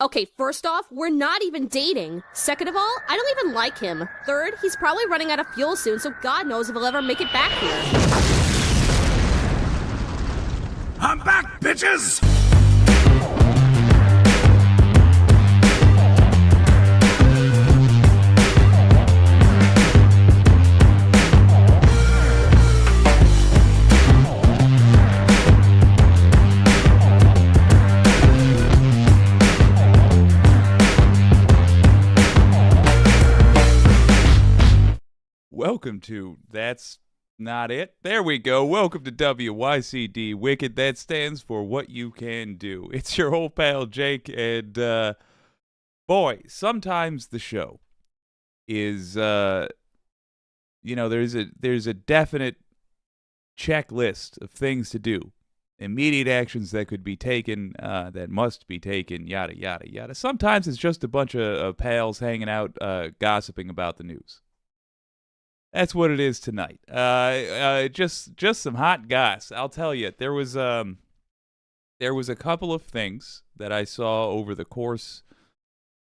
Okay, first off, we're not even dating. Second of all, I don't even like him. Third, he's probably running out of fuel soon, so God knows if he'll ever make it back here. I'm back, bitches! Welcome to That's Not It. There we go. Welcome to WYCD Wicked. That stands for What You Can Do. It's your old pal Jake, and boy, sometimes the show is there's a definite checklist of things to do, immediate actions that could be taken, that must be taken, yada yada yada. Sometimes it's just a bunch of pals hanging out, gossiping about the news. That's what it is tonight. Just some hot goss. I'll tell you, there was a couple of things that I saw over the course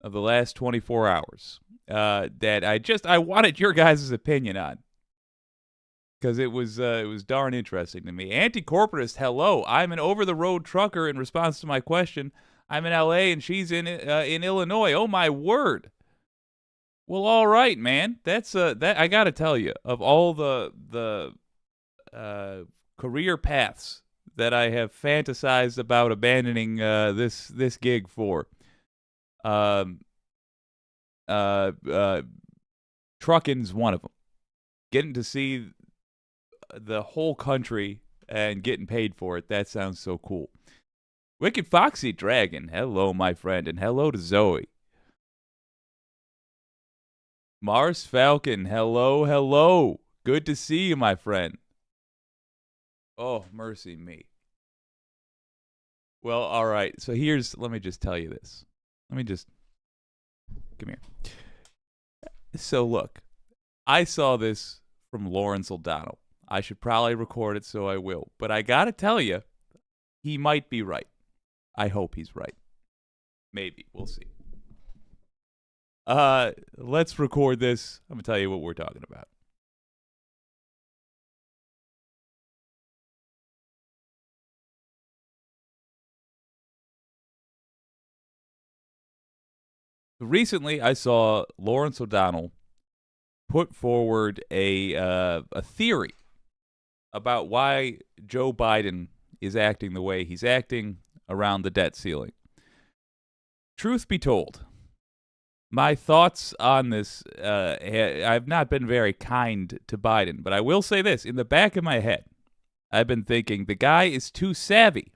of the last 24 hours that I wanted your guys' opinion on, because it was darn interesting to me. Anti-corporatist, hello. I'm an over-the-road trucker. In response to my question, I'm in L.A. and she's in Illinois. Oh my word. Well, all right, man. That's that I gotta tell you, of all the career paths that I have fantasized about abandoning this gig for, trucking's one of them. Getting to see the whole country and getting paid for it, that sounds so cool. Wicked Foxy Dragon, hello, my friend, and hello to Zoe. Mars Falcon, hello. Good to see you, my friend. Oh, mercy me. Well, all right. So let me just tell you this. Come here. So look, I saw this from Lawrence O'Donnell. I should probably record it, so I will. But I gotta tell you, he might be right. I hope he's right. Maybe. We'll see. Let's record this. I'm gonna tell you what we're talking about. Recently, I saw Lawrence O'Donnell put forward a theory about why Joe Biden is acting the way he's acting around the debt ceiling. Truth be told, my thoughts on this, I've not been very kind to Biden, but I will say this. In the back of my head, I've been thinking the guy is too savvy.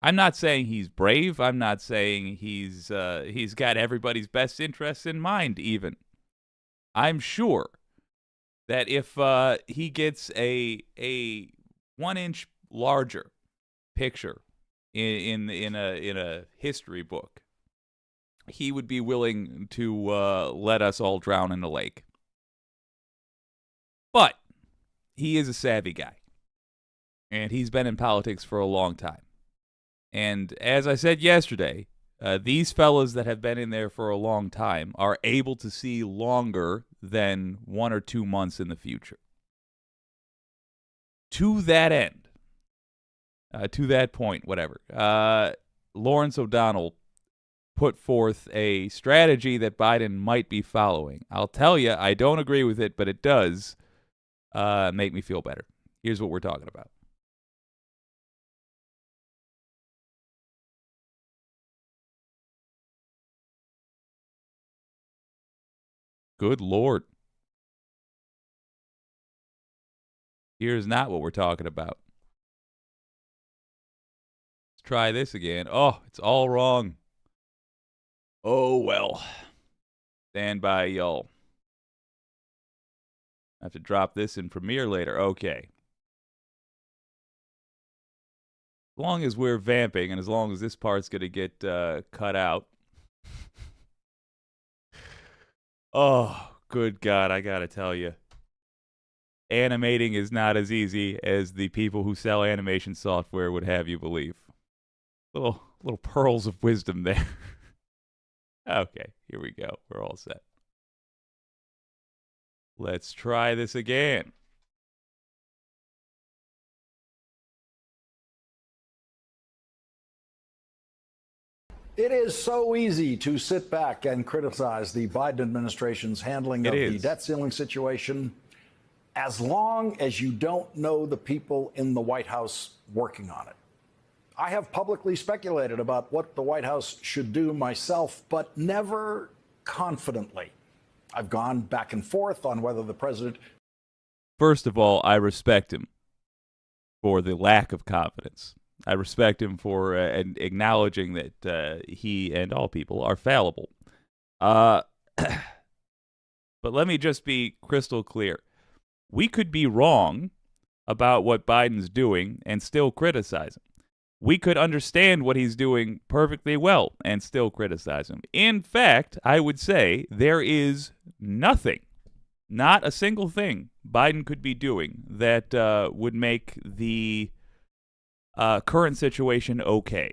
I'm not saying he's brave. I'm not saying he's got everybody's best interests in mind, even. I'm sure that if he gets a 1-inch larger picture in a history book, he would be willing to let us all drown in a lake. But he is a savvy guy, and he's been in politics for a long time. And as I said yesterday, these fellas that have been in there for a long time are able to see longer than 1 or 2 months in the future. To that end, to that point, whatever, Lawrence O'Donnell put forth a strategy that Biden might be following. I'll tell you, I don't agree with it, but it does make me feel better. Here's what we're talking about. Good Lord. Here's not what we're talking about. Let's try this again. Oh, it's all wrong. Oh, well. Stand by, y'all. I have to drop this in Premiere later. Okay. As long as we're vamping and as long as this part's going to get cut out. Oh, good God, I gotta tell you. Animating is not as easy as the people who sell animation software would have you believe. Little pearls of wisdom there. Okay, here we go. We're all set. Let's try this again. It is so easy to sit back and criticize the Biden administration's handling of the debt ceiling situation as long as you don't know the people in the White House working on it. I have publicly speculated about what the White House should do myself, but never confidently. I've gone back and forth on whether the president... First of all, I respect him for the lack of confidence. I respect him for acknowledging that he and all people are fallible. But let me just be crystal clear. We could be wrong about what Biden's doing and still criticize him. We could understand what he's doing perfectly well and still criticize him. In fact, I would say there is nothing, not a single thing Biden could be doing that would make the current situation okay.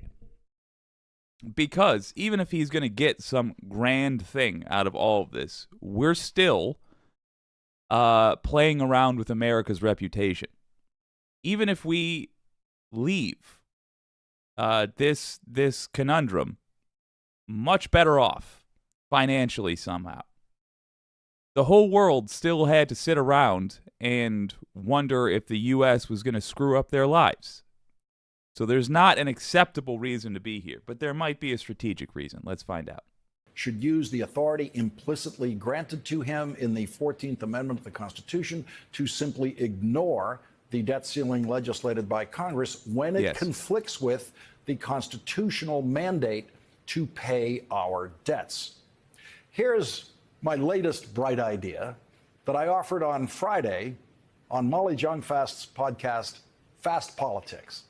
Because even if he's going to get some grand thing out of all of this, we're still playing around with America's reputation. Even if we leave this conundrum much better off financially somehow, the whole world still had to sit around and wonder if the U.S. was going to screw up their lives. So there's not an acceptable reason to be here, but there might be a strategic reason. Let's find out. Should use the authority implicitly granted to him in the 14th Amendment of the Constitution to simply ignore the debt ceiling legislated by Congress when it conflicts with the constitutional mandate to pay our debts. Here's my latest bright idea that I offered on Friday on Molly Jong-Fast's podcast, Fast Politics.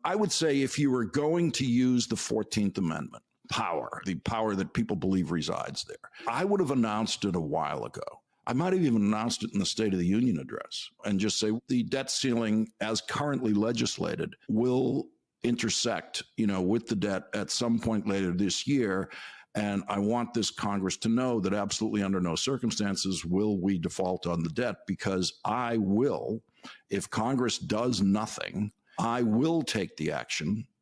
I would say if you were going to use the 14th Amendment power, the power that people believe resides there, I would have announced it a while ago. I might have even announced it in the State of the Union address and just say the debt ceiling as currently legislated will intersect, with the debt at some point later this year. And I want this Congress to know that absolutely under no circumstances will we default on the debt, because I will, if Congress does nothing, I will take the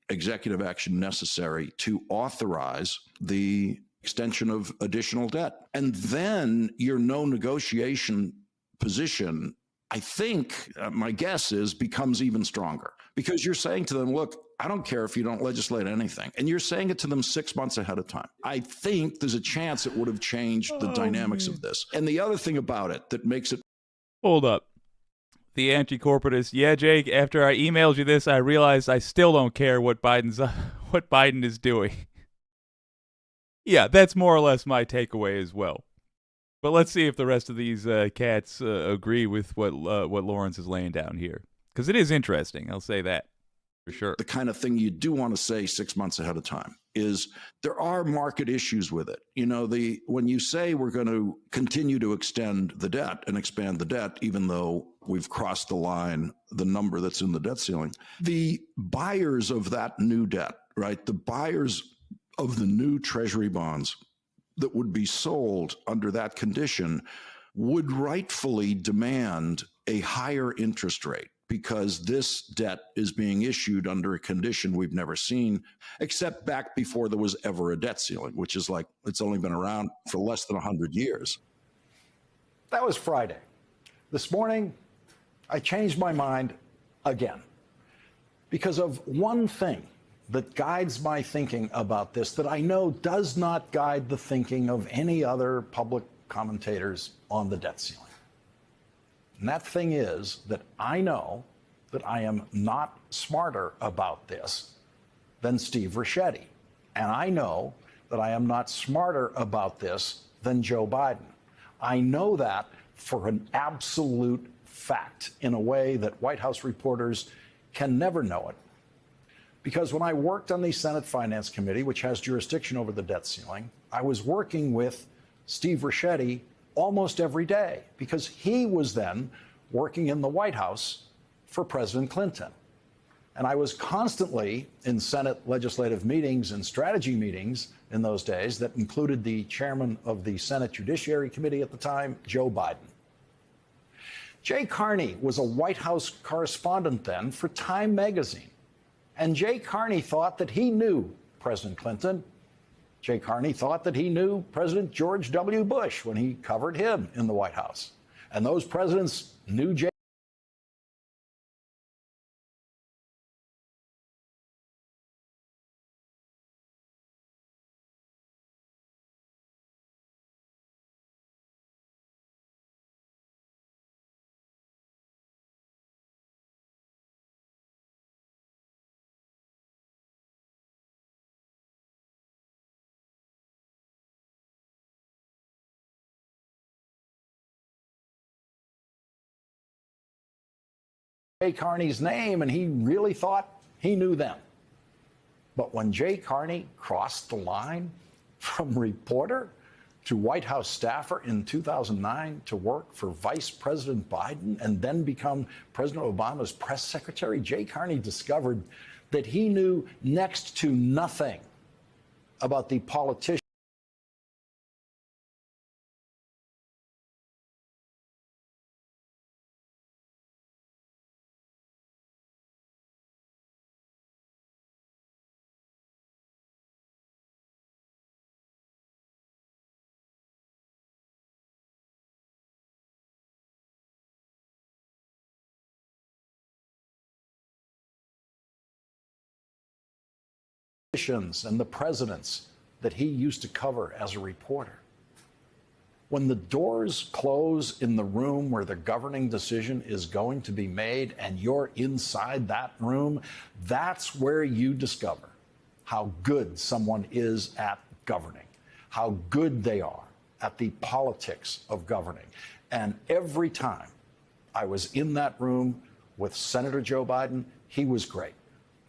executive action necessary to authorize the extension of additional debt. And then your no negotiation position, I think, my guess is, becomes even stronger, because you're saying to them, look, I don't care if you don't legislate anything. And you're saying it to them 6 months ahead of time. I think there's a chance it would have changed the dynamics of this. And the other thing about it that makes it... Hold up. The anti-corporatist, yeah, Jake, after I emailed you this, I realized I still don't care what Biden is doing. Yeah, that's more or less my takeaway as well. But let's see if the rest of these cats agree with what Lawrence is laying down here. Because it is interesting, I'll say that, for sure. The kind of thing you do want to say 6 months ahead of time is there are market issues with it. When you say we're going to continue to extend the debt and expand the debt, even though we've crossed the line, the number that's in the debt ceiling, the buyers of that new debt, right? The buyers of the new Treasury bonds that would be sold under that condition would rightfully demand a higher interest rate, because this debt is being issued under a condition we've never seen, except back before there was ever a debt ceiling, which is like, it's only been around for less than 100 years. That was Friday. This morning, I changed my mind again because of one thing that guides my thinking about this that I know does not guide the thinking of any other public commentators on the debt ceiling. And that thing is that I know that I am not smarter about this than Steve Ricchetti. And I know that I am not smarter about this than Joe Biden. I know that for an absolute fact in a way that White House reporters can never know it. Because when I worked on the Senate Finance Committee, which has jurisdiction over the debt ceiling, I was working with Steve Ricchetti almost every day, because he was then working in the White House for President Clinton. And I was constantly in Senate legislative meetings and strategy meetings in those days that included the chairman of the Senate Judiciary Committee at the time, Joe Biden. Jay Carney was a White House correspondent then for Time magazine. And Jay Carney thought that he knew President Clinton. Jay Carney thought that he knew President George W. Bush when he covered him in the White House. And those presidents knew Jay Carney's name, and he really thought he knew them. But when Jay Carney crossed the line from reporter to White House staffer in 2009 to work for Vice President Biden and then become President Obama's press secretary, Jay Carney discovered that he knew next to nothing about the politician and the presidents that he used to cover as a reporter. When the doors close in the room where the governing decision is going to be made and you're inside that room, that's where you discover how good someone is at governing, how good they are at the politics of governing. And every time I was in that room with Senator Joe Biden, he was great.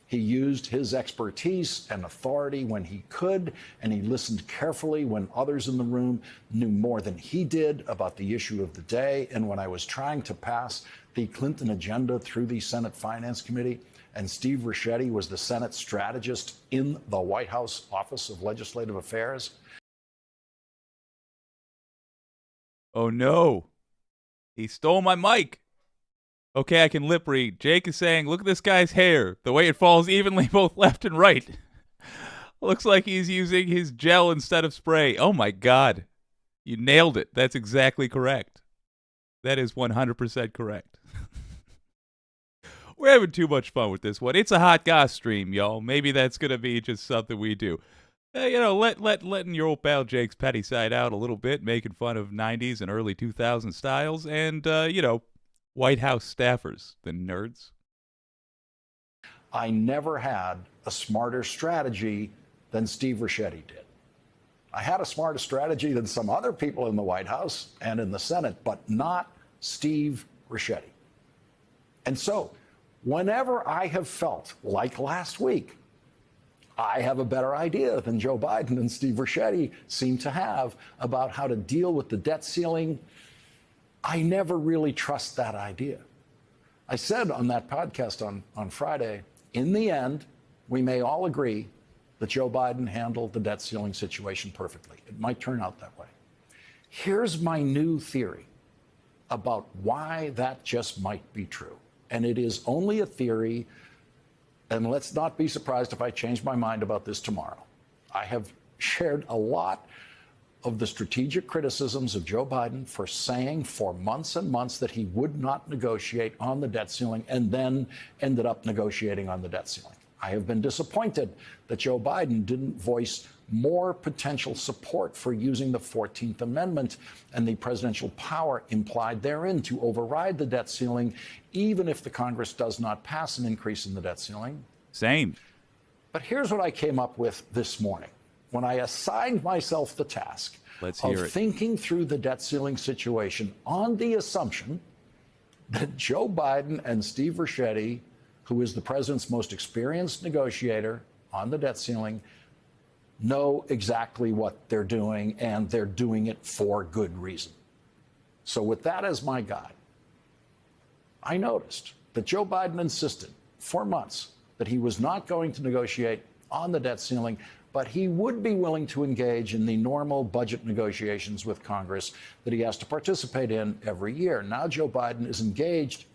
He used his expertise and authority when he could, and he listened carefully when others in the room knew more than he did about the issue of the day. And when I was trying to pass the Clinton agenda through the Senate Finance Committee, and Steve Ricchetti was the Senate strategist in the White House Office of Legislative Affairs. Oh no, he stole my mic. Okay, I can lip read. Jake is saying, look at this guy's hair, the way it falls evenly both left and right. Looks like he's using his gel instead of spray. Oh my God. You nailed it. That's exactly correct. That is 100% correct. We're having too much fun with this one. It's a hot goss stream, y'all. Maybe that's going to be just something we do. Letting your old pal Jake's petty side out a little bit, making fun of 90s and early 2000s styles, and, White House staffers, the nerds. I never had a smarter strategy than Steve Ricchetti did. I had a smarter strategy than some other people in the White House and in the Senate, but not Steve Ricchetti. And so, whenever I have felt like last week, I have a better idea than Joe Biden and Steve Ricchetti seem to have about how to deal with the debt ceiling, I never really trust that idea. I said on that podcast on Friday, in the end, we may all agree that Joe Biden handled the debt ceiling situation perfectly. It might turn out that way. Here's my new theory about why that just might be true. And it is only a theory, and let's not be surprised if I change my mind about this tomorrow. I have shared a lot of the strategic criticisms of Joe Biden for saying for months and months that he would not negotiate on the debt ceiling and then ended up negotiating on the debt ceiling. I have been disappointed that Joe Biden didn't voice more potential support for using the 14th Amendment and the presidential power implied therein to override the debt ceiling, even if the Congress does not pass an increase in the debt ceiling. Same. But here's what I came up with this morning when I assigned myself the task of thinking through the debt ceiling situation on the assumption that Joe Biden and Steve Ricchetti, who is the president's most experienced negotiator on the debt ceiling, know exactly what they're doing, and they're doing it for good reason. So with that as my guide, I noticed that Joe Biden insisted for months that he was not going to negotiate on the debt ceiling, but he would be willing to engage in the normal budget negotiations with Congress that he has to participate in every year. Now Joe Biden is engaged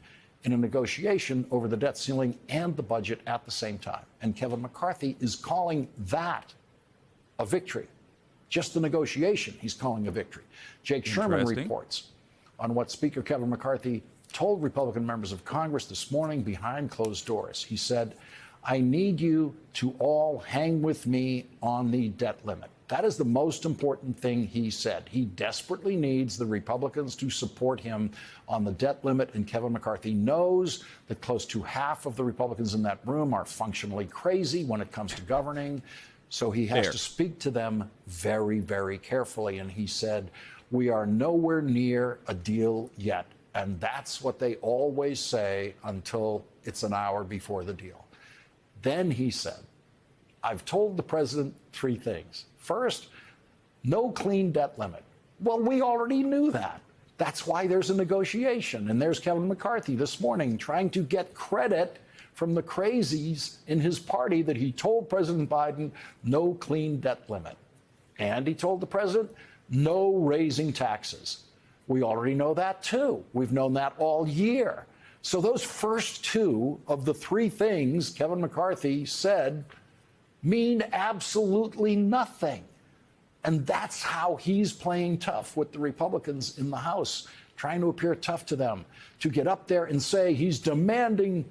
in a negotiation over the debt ceiling and the budget at the same time. And Kevin McCarthy is calling that a victory. Just the negotiation, he's calling a victory. Jake Sherman reports on what Speaker Kevin McCarthy told Republican members of Congress this morning behind closed doors. He said, I need you to all hang with me on the debt limit. That is the most important thing he said. He desperately needs the Republicans to support him on the debt limit, and Kevin McCarthy knows that close to half of the Republicans in that room are functionally crazy when it comes to governing. So he has to speak to them very, very carefully. And he said, we are nowhere near a deal yet. And that's what they always say until it's an hour before the deal. Then he said, I've told the president three things. First, no clean debt limit. Well, we already knew that. That's why there's a negotiation. And there's Kevin McCarthy this morning trying to get credit from the crazies in his party that he told President Biden no clean debt limit. And he told the president no raising taxes. We already know that, too. We've known that all year. So those first two of the three things Kevin McCarthy said mean absolutely nothing. And that's how he's playing tough with the Republicans in the House, trying to appear tough to them, to get up there and say he's demanding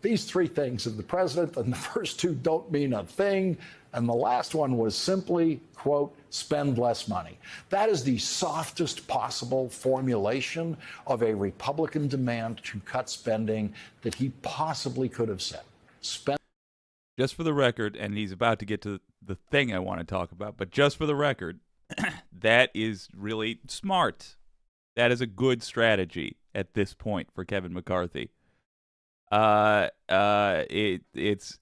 these three things of the president, and the first two don't mean a thing. And the last one was simply, quote, spend less money. That is the softest possible formulation of a Republican demand to cut spending that he possibly could have said. Just for the record, and he's about to get to the thing I want to talk about, but just for the record, that is really smart. That is a good strategy at this point for Kevin McCarthy. It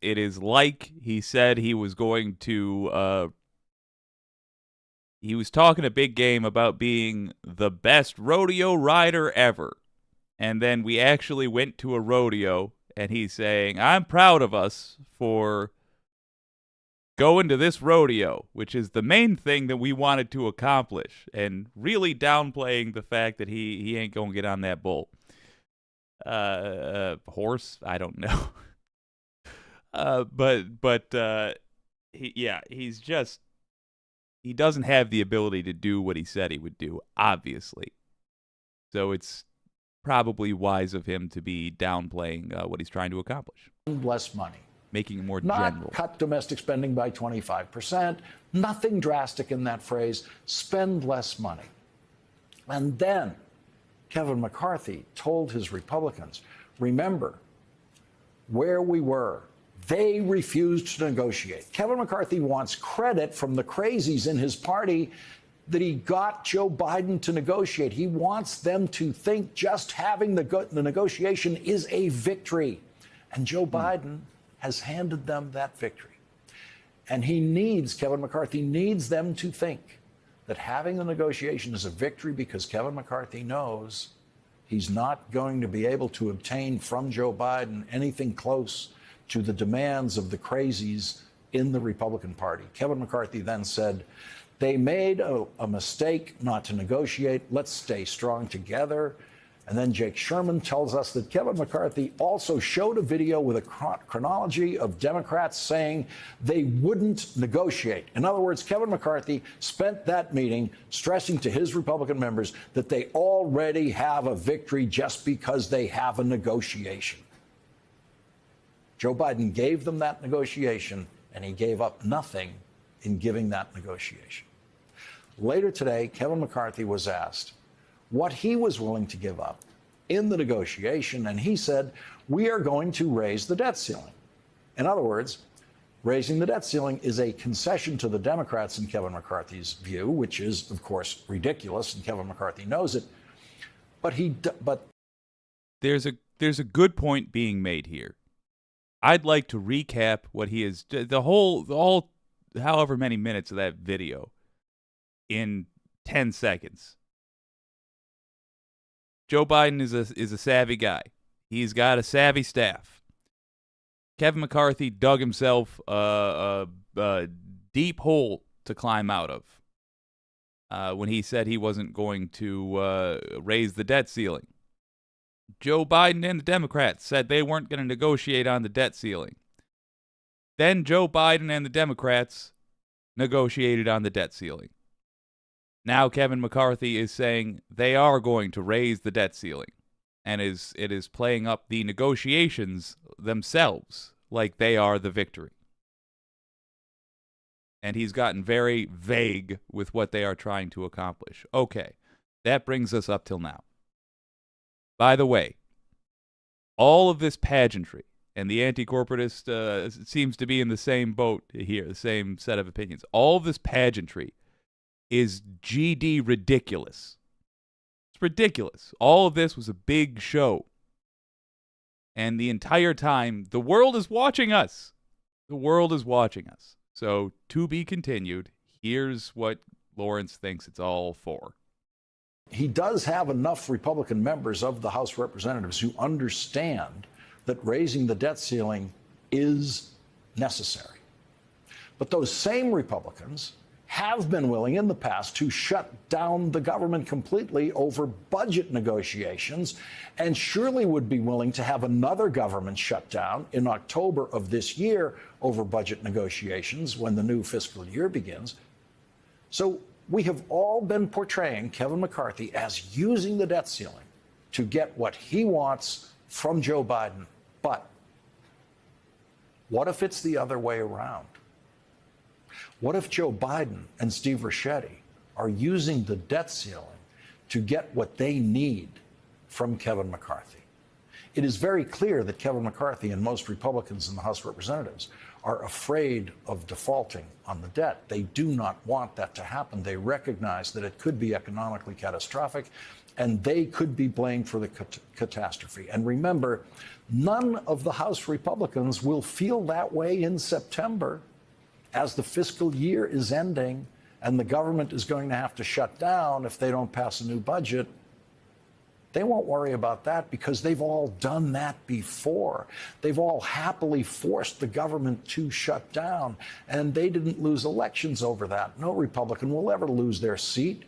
is like he said he was going to, he was talking a big game about being the best rodeo rider ever. And then we actually went to a rodeo, and he's saying, I'm proud of us for going to this rodeo, which is the main thing that we wanted to accomplish, and really downplaying the fact that he ain't going to get on that bull. Horse, I don't know. He doesn't have the ability to do what he said he would do, obviously. So it's probably wise of him to be downplaying what he's trying to accomplish. Less money. Making it more Not general. Cut domestic spending by 25%. Nothing drastic in that phrase. Spend less money. And then Kevin McCarthy told his Republicans, remember where we were. They refused to negotiate. Kevin McCarthy wants credit from the crazies in his party that he got Joe Biden to negotiate. He wants them to think just having the negotiation is a victory. And Joe Biden has handed them that victory. And Kevin McCarthy needs them to think that having the negotiation is a victory, because Kevin McCarthy knows he's not going to be able to obtain from Joe Biden anything close to the demands of the crazies in the Republican Party. Kevin McCarthy then said, they made a mistake not to negotiate. Let's stay strong together. And then Jake Sherman tells us that Kevin McCarthy also showed a video with a chronology of Democrats saying they wouldn't negotiate. In other words, Kevin McCarthy spent that meeting stressing to his Republican members that they already have a victory just because they have a negotiation. Joe Biden gave them that negotiation, and he gave up nothing in giving that negotiation. Later today, Kevin McCarthy was asked what he was willing to give up in the negotiation, and he said, we are going to raise the debt ceiling. In other words, raising the debt ceiling is a concession to the Democrats in Kevin McCarthy's view, which is, of course, ridiculous, and Kevin McCarthy knows it. But there's a good point being made here. I'd like to recap what he is, all however many minutes of that video in 10 seconds. Joe Biden is a savvy guy. He's got a savvy staff. Kevin McCarthy dug himself a deep hole to climb out of when he said he wasn't going to raise the debt ceiling. Joe Biden and the Democrats said they weren't going to negotiate on the debt ceiling. Then Joe Biden and the Democrats negotiated on the debt ceiling. Now Kevin McCarthy is saying they are going to raise the debt ceiling, and it is playing up the negotiations themselves like they are the victory. And he's gotten very vague with what they are trying to accomplish. Okay, that brings us up till now. By the way, all of this pageantry, and the anti-corporatist seems to be in the same boat here, the same set of opinions. All of this pageantry is GD ridiculous. It's ridiculous. All of this was a big show. And the entire time, the world is watching us. The world is watching us. So, to be continued, here's what Lawrence thinks it's all for. He does have enough Republican members of the House of Representatives who understand that raising the debt ceiling is necessary. But those same Republicans have been willing in the past to shut down the government completely over budget negotiations, and surely would be willing to have another government shutdown in October of this year over budget negotiations when the new fiscal year begins. So we have all been portraying Kevin McCarthy as using the debt ceiling to get what he wants from Joe Biden. But what if it's the other way around? What if Joe Biden and Steve Ricchetti are using the debt ceiling to get what they need from Kevin McCarthy? It is very clear that Kevin McCarthy and most Republicans in the House of Representatives are afraid of defaulting on the debt. They do not want that to happen. They recognize that it could be economically catastrophic, and they could be blamed for the catastrophe. And remember, none of the House Republicans will feel that way in September, as the fiscal year is ending and the government is going to have to shut down if they don't pass a new budget. They won't worry about that because they've all done that before. They've all happily forced the government to shut down, and they didn't lose elections over that. No Republican will ever lose their seat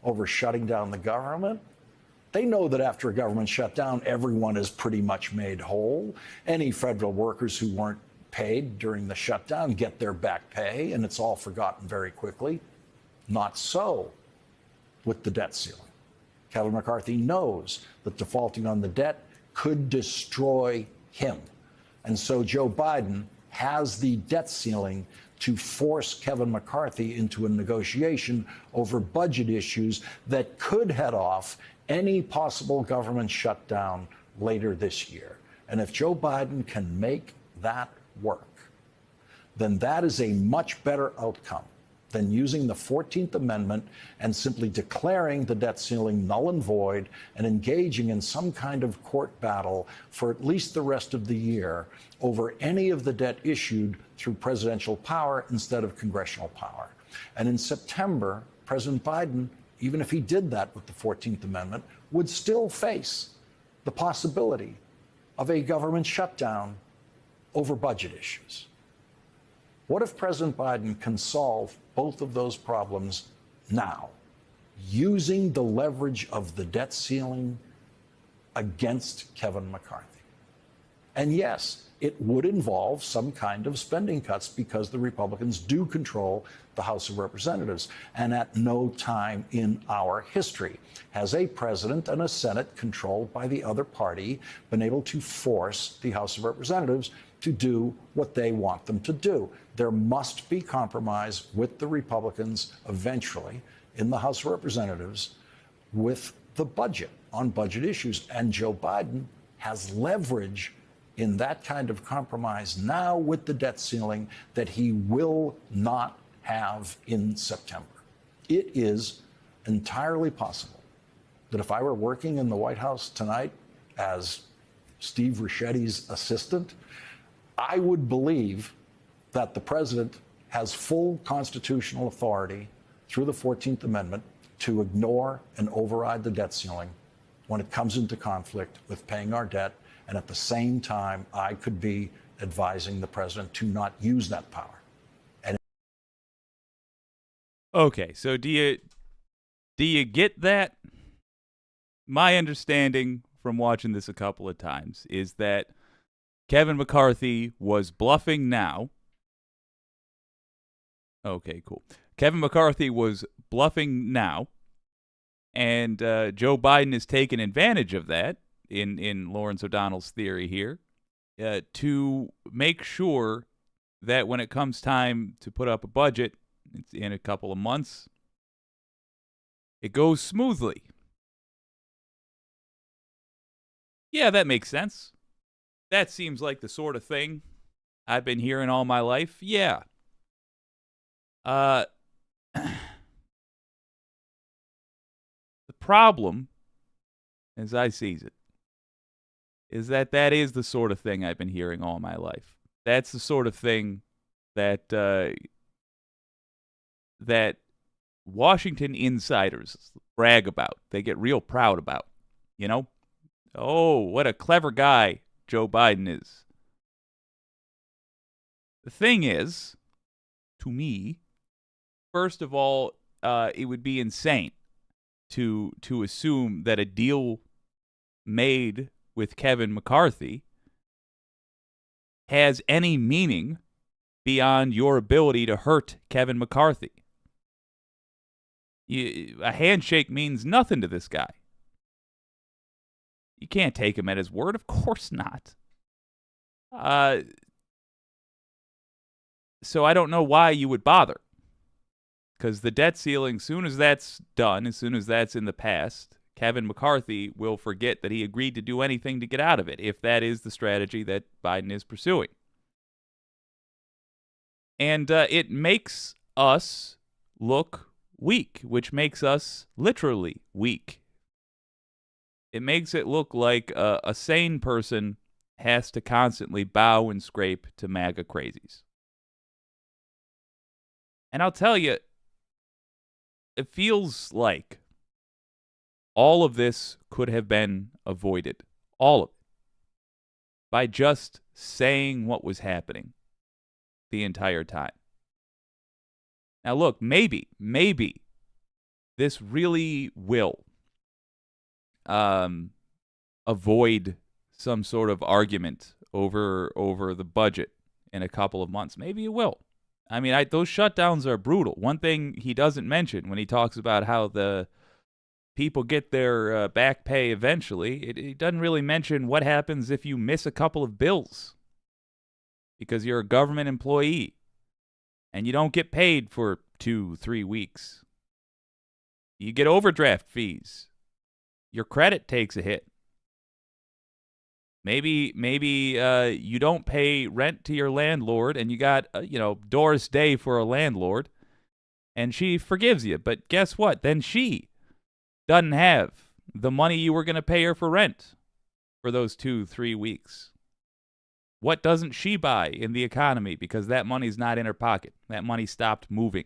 over shutting down the government. They know that after a government shutdown, everyone is pretty much made whole. Any federal workers who weren't paid during the shutdown get their back pay, and it's all forgotten very quickly. Not so with the debt ceiling. Kevin McCarthy knows that defaulting on the debt could destroy him. And so Joe Biden has the debt ceiling to force Kevin McCarthy into a negotiation over budget issues that could head off any possible government shutdown later this year. And if Joe Biden can make that work, then that is a much better outcome than using the 14th Amendment and simply declaring the debt ceiling null and void and engaging in some kind of court battle for at least the rest of the year over any of the debt issued through presidential power instead of congressional power. And in September, President Biden, even if he did that with the 14th Amendment, would still face the possibility of a government shutdown over budget issues. What if President Biden can solve both of those problems now, using the leverage of the debt ceiling against Kevin McCarthy? And yes, it would involve some kind of spending cuts because the Republicans do control the House of Representatives. And at no time in our history has a president and a Senate controlled by the other party been able to force the House of Representatives to do what they want them to do. There must be compromise with the Republicans eventually in the House of Representatives with the budget, on budget issues. And Joe Biden has leverage in that kind of compromise now with the debt ceiling that he will not have in September. It is entirely possible that if I were working in the White House tonight as Steve Ricchetti's assistant, I would believe that the president has full constitutional authority through the 14th Amendment to ignore and override the debt ceiling when it comes into conflict with paying our debt. And at the same time, I could be advising the president to not use that power. Okay, so do you get that? My understanding from watching this a couple of times is that Kevin McCarthy was bluffing now. Okay, cool. Kevin McCarthy was bluffing now, and Joe Biden is taking advantage of that, in Lawrence O'Donnell's theory here, to make sure that when it comes time to put up a budget, it's in a couple of months, it goes smoothly. Yeah, that makes sense. That seems like the sort of thing I've been hearing all my life. Yeah. The problem, as I sees it, is that is the sort of thing I've been hearing all my life. That's the sort of thing that that Washington insiders brag about. They get real proud about. You know? Oh, what a clever guy Joe Biden is. The thing is, to me, first of all, it would be insane to assume that a deal made with Kevin McCarthy has any meaning beyond your ability to hurt Kevin McCarthy. A handshake means nothing to this guy. You can't take him at his word. Of course not. So I don't know why you would bother. Because the debt ceiling, soon as that's done, as soon as that's in the past, Kevin McCarthy will forget that he agreed to do anything to get out of it, if that is the strategy that Biden is pursuing. And it makes us look weak, which makes us literally weak. It makes it look like a sane person has to constantly bow and scrape to MAGA crazies. And I'll tell you, it feels like all of this could have been avoided. All of it. By just saying what was happening the entire time. Now look, maybe this really will avoid some sort of argument over the budget in a couple of months. Maybe it will. I mean, those shutdowns are brutal. One thing he doesn't mention when he talks about how the people get their back pay eventually, he doesn't really mention what happens if you miss a couple of bills because you're a government employee and you don't get paid for 2-3 weeks. You get overdraft fees. Your credit takes a hit. Maybe you don't pay rent to your landlord and you got, Doris Day for a landlord and she forgives you. But guess what? Then she doesn't have the money you were going to pay her for rent for those 2-3 weeks. What doesn't she buy in the economy because that money's not in her pocket? That money stopped moving.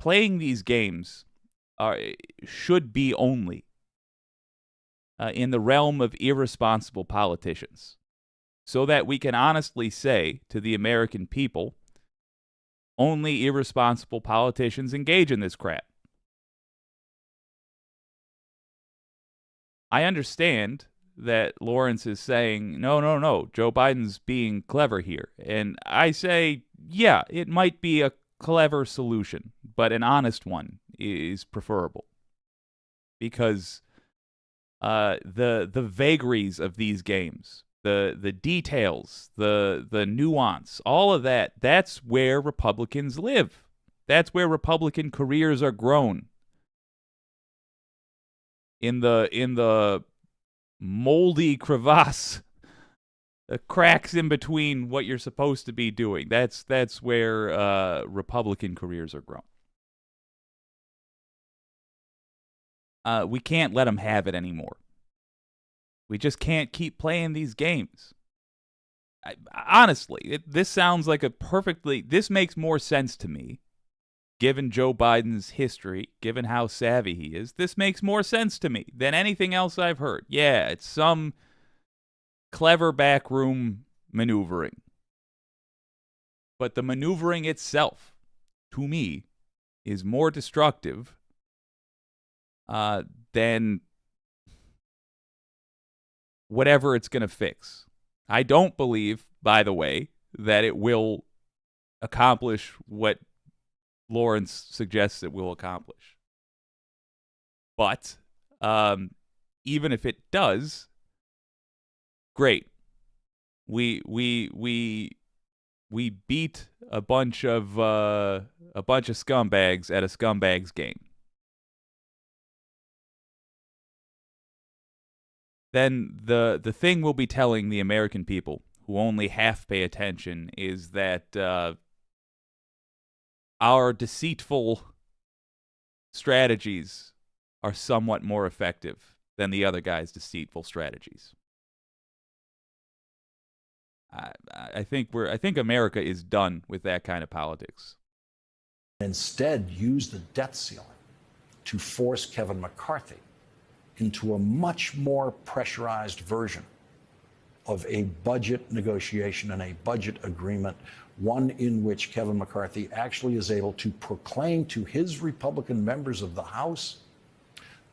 Playing these games should be only in the realm of irresponsible politicians, so that we can honestly say to the American people, only irresponsible politicians engage in this crap. I understand that Lawrence is saying, no, Joe Biden's being clever here. And I say, yeah, it might be a clever solution, but an honest one is preferable. Because the vagaries of these games, the details, the nuance, all of that's where Republicans live. That's where Republican careers are grown. In the moldy crevasse, the cracks in between what you're supposed to be doing. That's where Republican careers are grown. We can't let them have it anymore. We just can't keep playing these games. Honestly, this sounds like this makes more sense to me given Joe Biden's history, given how savvy he is, this makes more sense to me than anything else I've heard. Yeah, it's some clever backroom maneuvering. But the maneuvering itself, to me, is more destructive than whatever it's going to fix. I don't believe, by the way, that it will accomplish what Lawrence suggests it will accomplish. But even if it does, great. We beat a bunch of scumbags at a scumbags game. Then the thing we'll be telling the American people who only half pay attention is that our deceitful strategies are somewhat more effective than the other guy's deceitful strategies. I think America is done with that kind of politics. Instead, use the debt ceiling to force Kevin McCarthy into a much more pressurized version of a budget negotiation and a budget agreement, one in which Kevin McCarthy actually is able to proclaim to his Republican members of the House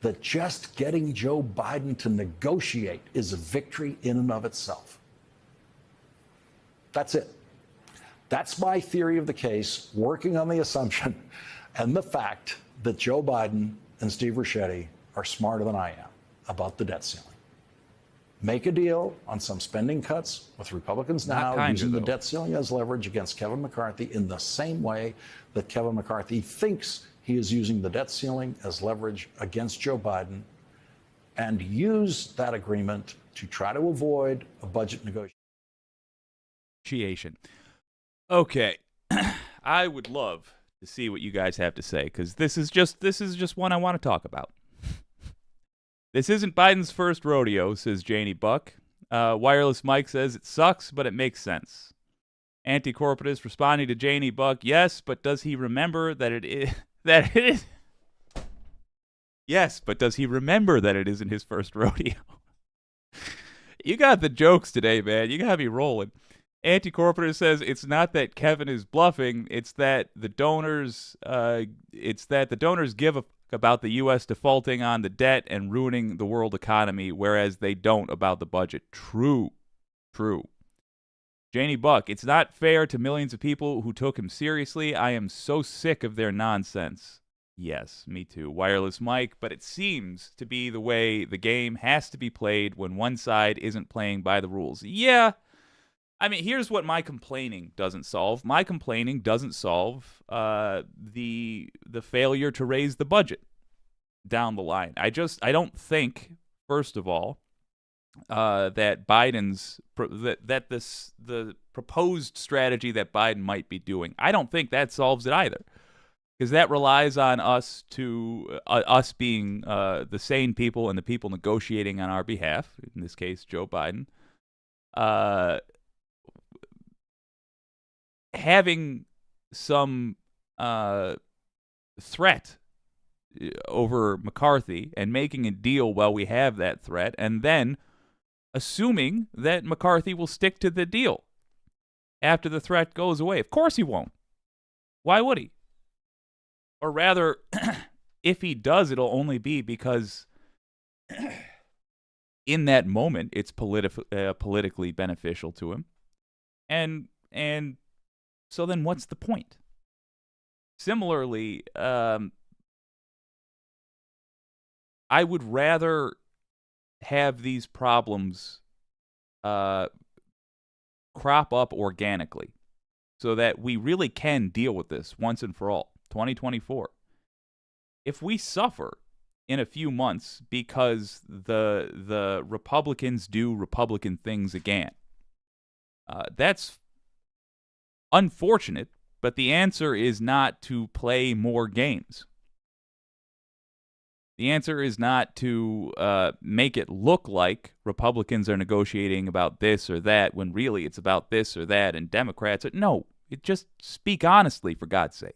that just getting Joe Biden to negotiate is a victory in and of itself. That's it. That's my theory of the case, working on the assumption and the fact that Joe Biden and Steve Ricchetti are smarter than I am about the debt ceiling. Make a deal on some spending cuts with Republicans now, using the debt ceiling as leverage against Kevin McCarthy in the same way that Kevin McCarthy thinks he is using the debt ceiling as leverage against Joe Biden, and use that agreement to try to avoid a budget negotiation. Okay. I would love to see what you guys have to say, because this is just one I want to talk about. This isn't Biden's first rodeo, says Janie Buck. Wireless Mike says it sucks, but it makes sense. Anti-corporatist responding to Janie Buck, yes, but does he remember that it is? Yes, but does he remember that it isn't his first rodeo? You got the jokes today, man. You gotta be rolling. Anti-corporatist says it's not that Kevin is bluffing; it's that the donors give a about the U.S. defaulting on the debt and ruining the world economy, whereas they don't about the budget. True. Janie Buck, it's not fair to millions of people who took him seriously. I am so sick of their nonsense. Yes, me too. Wireless Mike, but it seems to be the way the game has to be played when one side isn't playing by the rules. Yeah. I mean, here's what my complaining doesn't solve. My complaining doesn't solve the failure to raise the budget down the line. I don't think, first of all, that Biden's the proposed strategy that Biden might be doing, I don't think that solves it either, because that relies on us being the sane people and the people negotiating on our behalf. In this case, Joe Biden. Having some threat over McCarthy and making a deal while we have that threat, and then assuming that McCarthy will stick to the deal after the threat goes away. Of course he won't. Why would he? Or rather, if he does, it'll only be because in that moment it's politically beneficial to him. And so then what's the point? Similarly, I would rather have these problems crop up organically so that we really can deal with this once and for all. 2024. If we suffer in a few months because the Republicans do Republican things again, that's unfortunate, but the answer is not to play more games. The answer is not to make it look like Republicans are negotiating about this or that when really it's about this or that, and Democrats are... No, just speak honestly, for God's sake.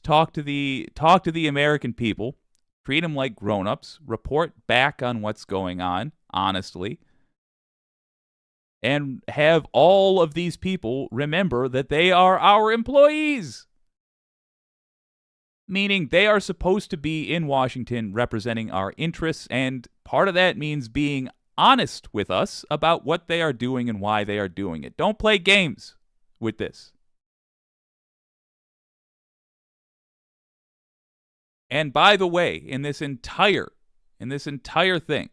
talk to the American people, treat them like grown-ups, report back on what's going on honestly, and have all of these people remember that they are our employees. Meaning they are supposed to be in Washington representing our interests, and part of that means being honest with us about what they are doing and why they are doing it. Don't play games with this. And by the way, in this entire thing,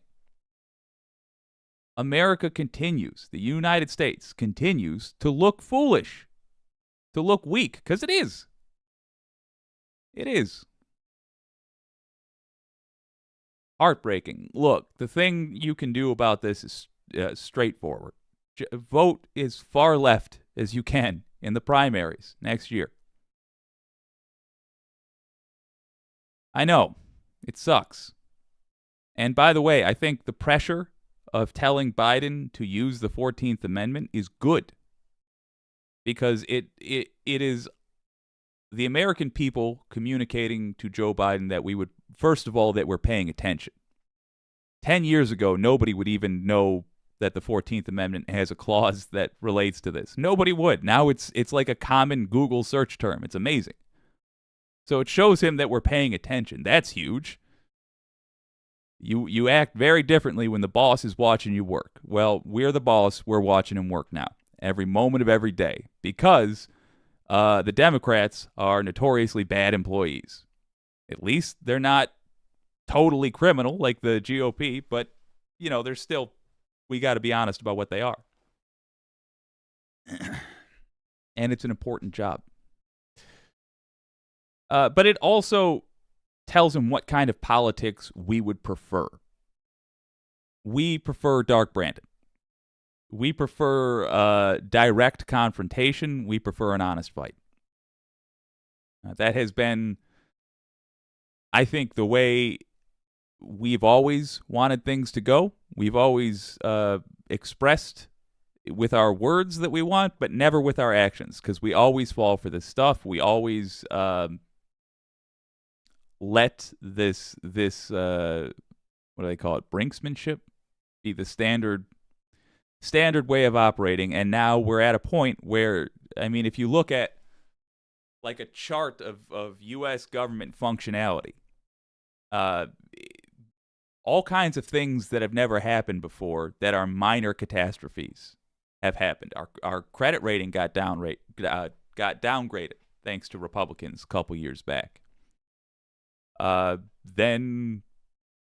America continues, the United States continues to look foolish, to look weak, because it is. It is. Heartbreaking. Look, the thing you can do about this is straightforward. Vote as far left as you can in the primaries next year. I know, it sucks. And by the way, I think the pressure of telling Biden to use the 14th Amendment is good. Because it is the American people communicating to Joe Biden that we would, first of all, that we're paying attention. 10 years ago, nobody would even know that the 14th Amendment has a clause that relates to this. Nobody would. Now it's like a common Google search term. It's amazing. So it shows him that we're paying attention. That's huge. You act very differently when the boss is watching you work. Well, we're the boss. We're watching him work now. Every moment of every day. Because the Democrats are notoriously bad employees. At least they're not totally criminal like the GOP, but, you know, they're still, we got to be honest about what they are. And it's an important job. But it also tells him what kind of politics we would prefer. We prefer Dark Brandon. We prefer direct confrontation. We prefer an honest fight. That has been, I think, the way we've always wanted things to go. We've always expressed with our words that we want, but never with our actions, because we always fall for this stuff. We always let this what do they call it, brinksmanship, be the standard way of operating. And now we're at a point where, I mean, if you look at like a chart of U.S. government functionality, all kinds of things that have never happened before that are minor catastrophes have happened. Our credit rating got downgraded thanks to Republicans a couple years back. Then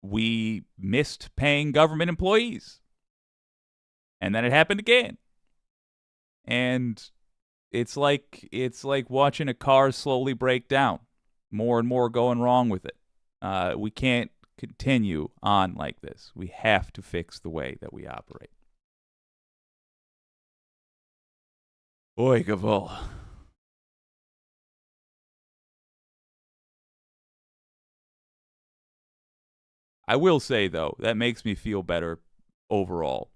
we missed paying government employees. And then it happened again. And it's like watching a car slowly break down. More and more going wrong with it. We can't continue on like this. We have to fix the way that we operate. Boy, Gavul. I will say, though, that makes me feel better overall.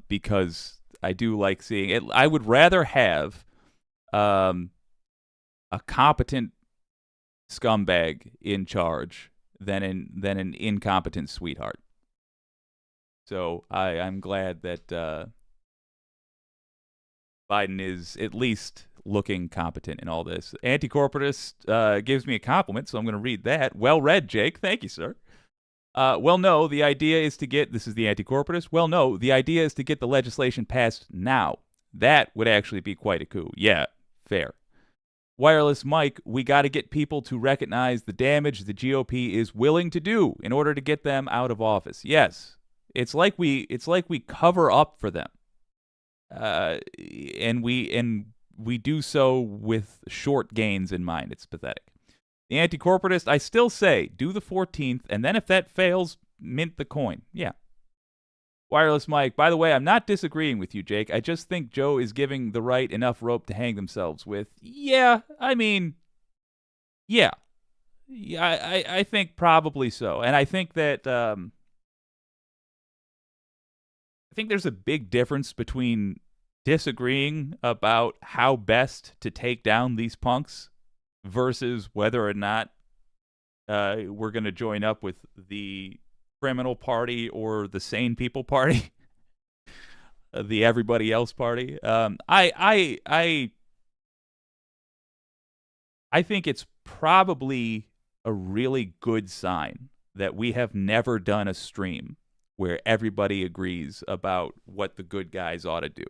Because I do like seeing it. I would rather have a competent scumbag in charge than an incompetent sweetheart. So I'm glad that Biden is at least looking competent in all this. Anti-corporatist gives me a compliment, so I'm going to read that. Well read, Jake. Thank you, sir. Well, no, the idea is to get, this is the anti-corporatist, well, no, the idea is to get the legislation passed now. That would actually be quite a coup. Yeah, fair. Wireless Mike, we got to get people to recognize the damage the GOP is willing to do in order to get them out of office. Yes, it's like we cover up for them, and we do so with short gains in mind. It's pathetic. The anti-corporatist, I still say, do the 14th, and then if that fails, mint the coin. Yeah. Wireless Mike, by the way, I'm not disagreeing with you, Jake. I just think Joe is giving the right enough rope to hang themselves with. Yeah, I mean, yeah. I think probably so. And I think that, I think there's a big difference between disagreeing about how best to take down these punks versus whether or not we're going to join up with the criminal party or the sane people party, the everybody else party. I think it's probably a really good sign that we have never done a stream where everybody agrees about what the good guys ought to do.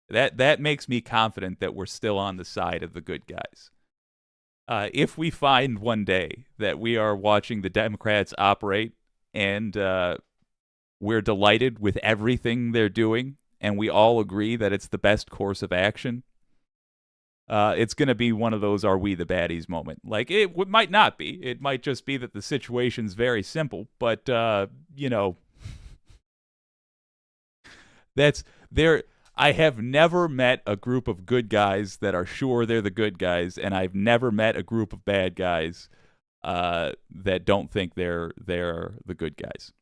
That makes me confident that we're still on the side of the good guys. If we find one day that we are watching the Democrats operate and we're delighted with everything they're doing and we all agree that it's the best course of action, it's going to be one of those "are we the baddies" moment. Like, it might not be. It might just be that the situation's very simple, but, that's there. I have never met a group of good guys that are sure they're the good guys, and I've never met a group of bad guys that don't think they're the good guys.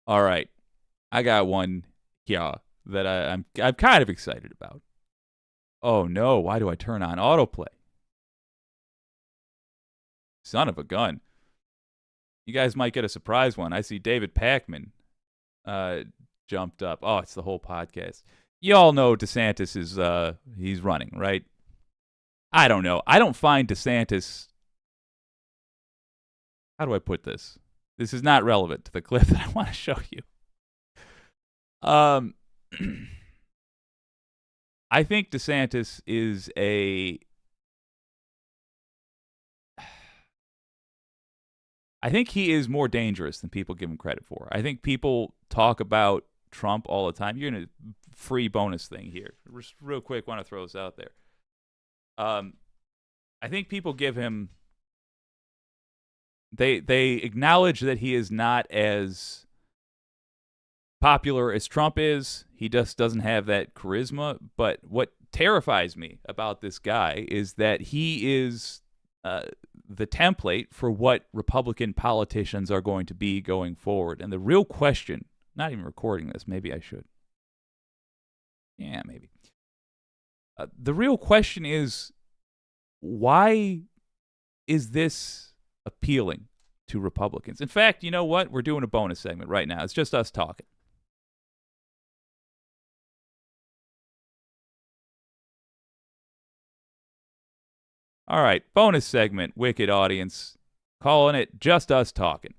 All right, I got one here that I'm kind of excited about. Oh no, why do I turn on autoplay? Son of a gun. You guys might get a surprise one. I see David Packman jumped up. Oh, it's the whole podcast. You all know DeSantis is he's running, right? I don't know. I don't find DeSantis. How do I put this? This is not relevant to the clip that I want to show you. I think DeSantis is I think he is more dangerous than people give him credit for. I think people talk about Trump all the time. You're in a free bonus thing here. Just real quick, want to throw this out there. I think people give him. They acknowledge that he is not as popular as Trump is. He just doesn't have that charisma. But what terrifies me about this guy is that he is the template for what Republican politicians are going to be going forward. And the real question, not even recording this, maybe I should. Yeah, maybe. The real question is, why is this appealing to Republicans? In fact, you know what? We're doing a bonus segment right now. It's just us talking. All right, bonus segment, wicked audience. Calling it just us talking.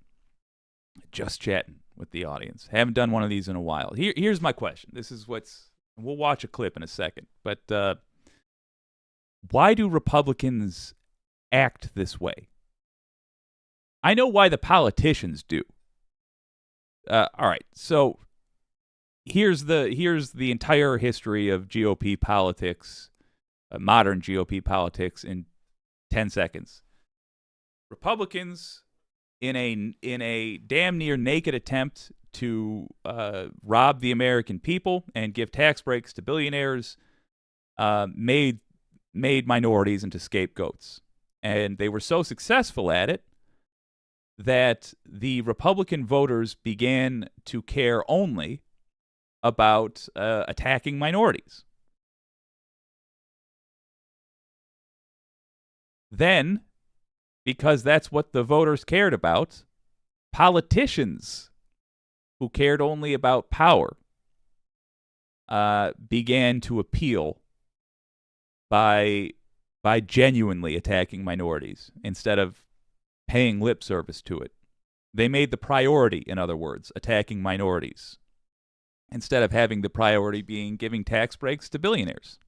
Just chatting with the audience. Haven't done one of these in a while. Here's my question. This is we'll watch a clip in a second. But why do Republicans act this way? I know why the politicians do. All right, so here's the entire history of GOP politics, modern GOP politics in 10 seconds. Republicans, in a damn near naked attempt to rob the American people and give tax breaks to billionaires, made minorities into scapegoats. And they were so successful at it that the Republican voters began to care only about attacking minorities. Then, because that's what the voters cared about, politicians who cared only about power began to appeal by genuinely attacking minorities instead of paying lip service to it. They made the priority, in other words, attacking minorities, instead of having the priority being giving tax breaks to billionaires.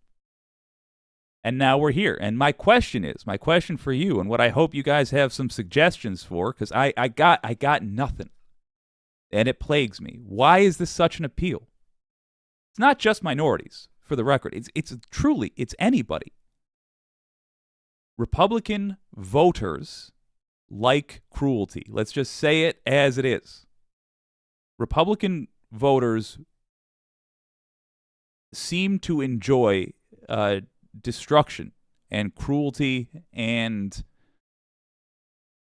And now we're here. And my question for you, and what I hope you guys have some suggestions for, because I got nothing. And it plagues me. Why is this such an appeal? It's not just minorities, for the record. It's truly anybody. Republican voters like cruelty. Let's just say it as it is. Republican voters seem to enjoy destruction and cruelty and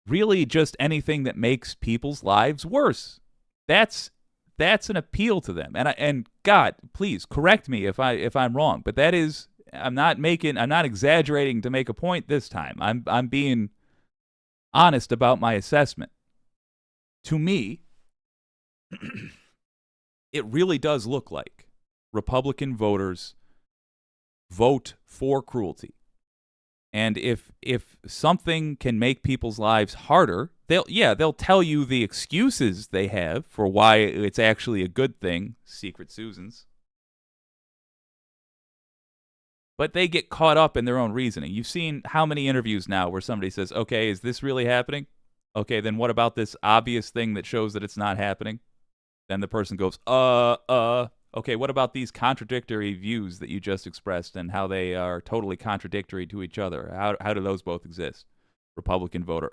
really just anything that makes people's lives worse. That's that's an appeal to them. And God, please correct me if I'm wrong, but that is, I'm not exaggerating to make a point this time. I'm being honest about my assessment. To me, it really does look like Republican voters vote for cruelty. And if something can make people's lives harder, they'll tell you the excuses they have for why it's actually a good thing, Secret Susans. But they get caught up in their own reasoning. You've seen how many interviews now where somebody says, okay, is this really happening? Okay, then what about this obvious thing that shows that it's not happening? Then the person goes, okay, what about these contradictory views that you just expressed and how they are totally contradictory to each other? How do those both exist? Republican voter,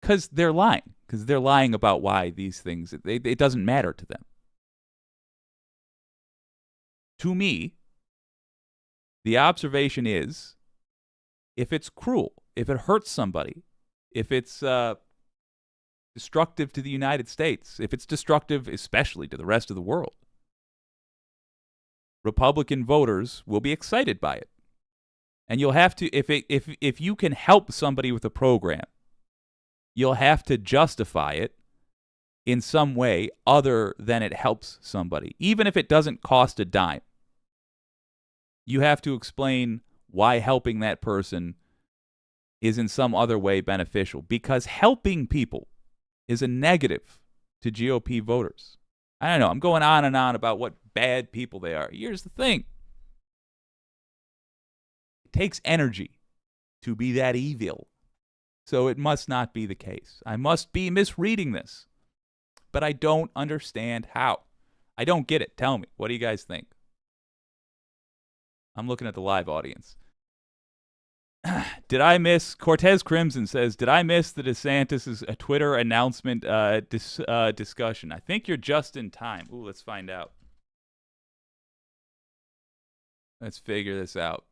because they're lying. Because they're lying about why these things, it doesn't matter to them. To me, the observation is, if it's cruel, if it hurts somebody, if it's destructive to the United States, if it's destructive especially to the rest of the world, Republican voters will be excited by it. And you'll have to, if you can help somebody with a program, you'll have to justify it in some way other than it helps somebody. Even if it doesn't cost a dime, you have to explain why helping that person is in some other way beneficial. Because helping people is a negative to GOP voters. I don't know. I'm going on and on about what bad people they are. Here's the thing. It takes energy to be that evil. So it must not be the case. I must be misreading this. But I don't understand how. I don't get it. Tell me. What do you guys think? I'm looking at the live audience. Did I miss, Cortez Crimson says, did I miss the DeSantis' Twitter announcement discussion? I think you're just in time. Ooh, let's find out. Let's figure this out.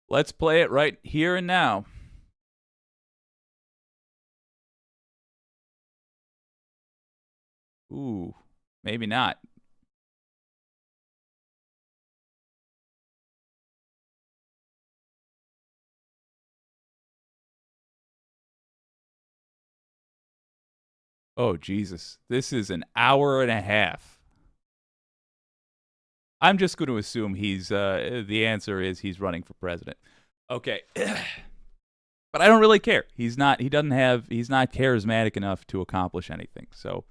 Let's play it right here and now. Ooh, maybe not. Oh, Jesus. This is an hour and a half. I'm just going to assume the answer is he's running for president. Okay. But I don't really care. He's not charismatic enough to accomplish anything. So,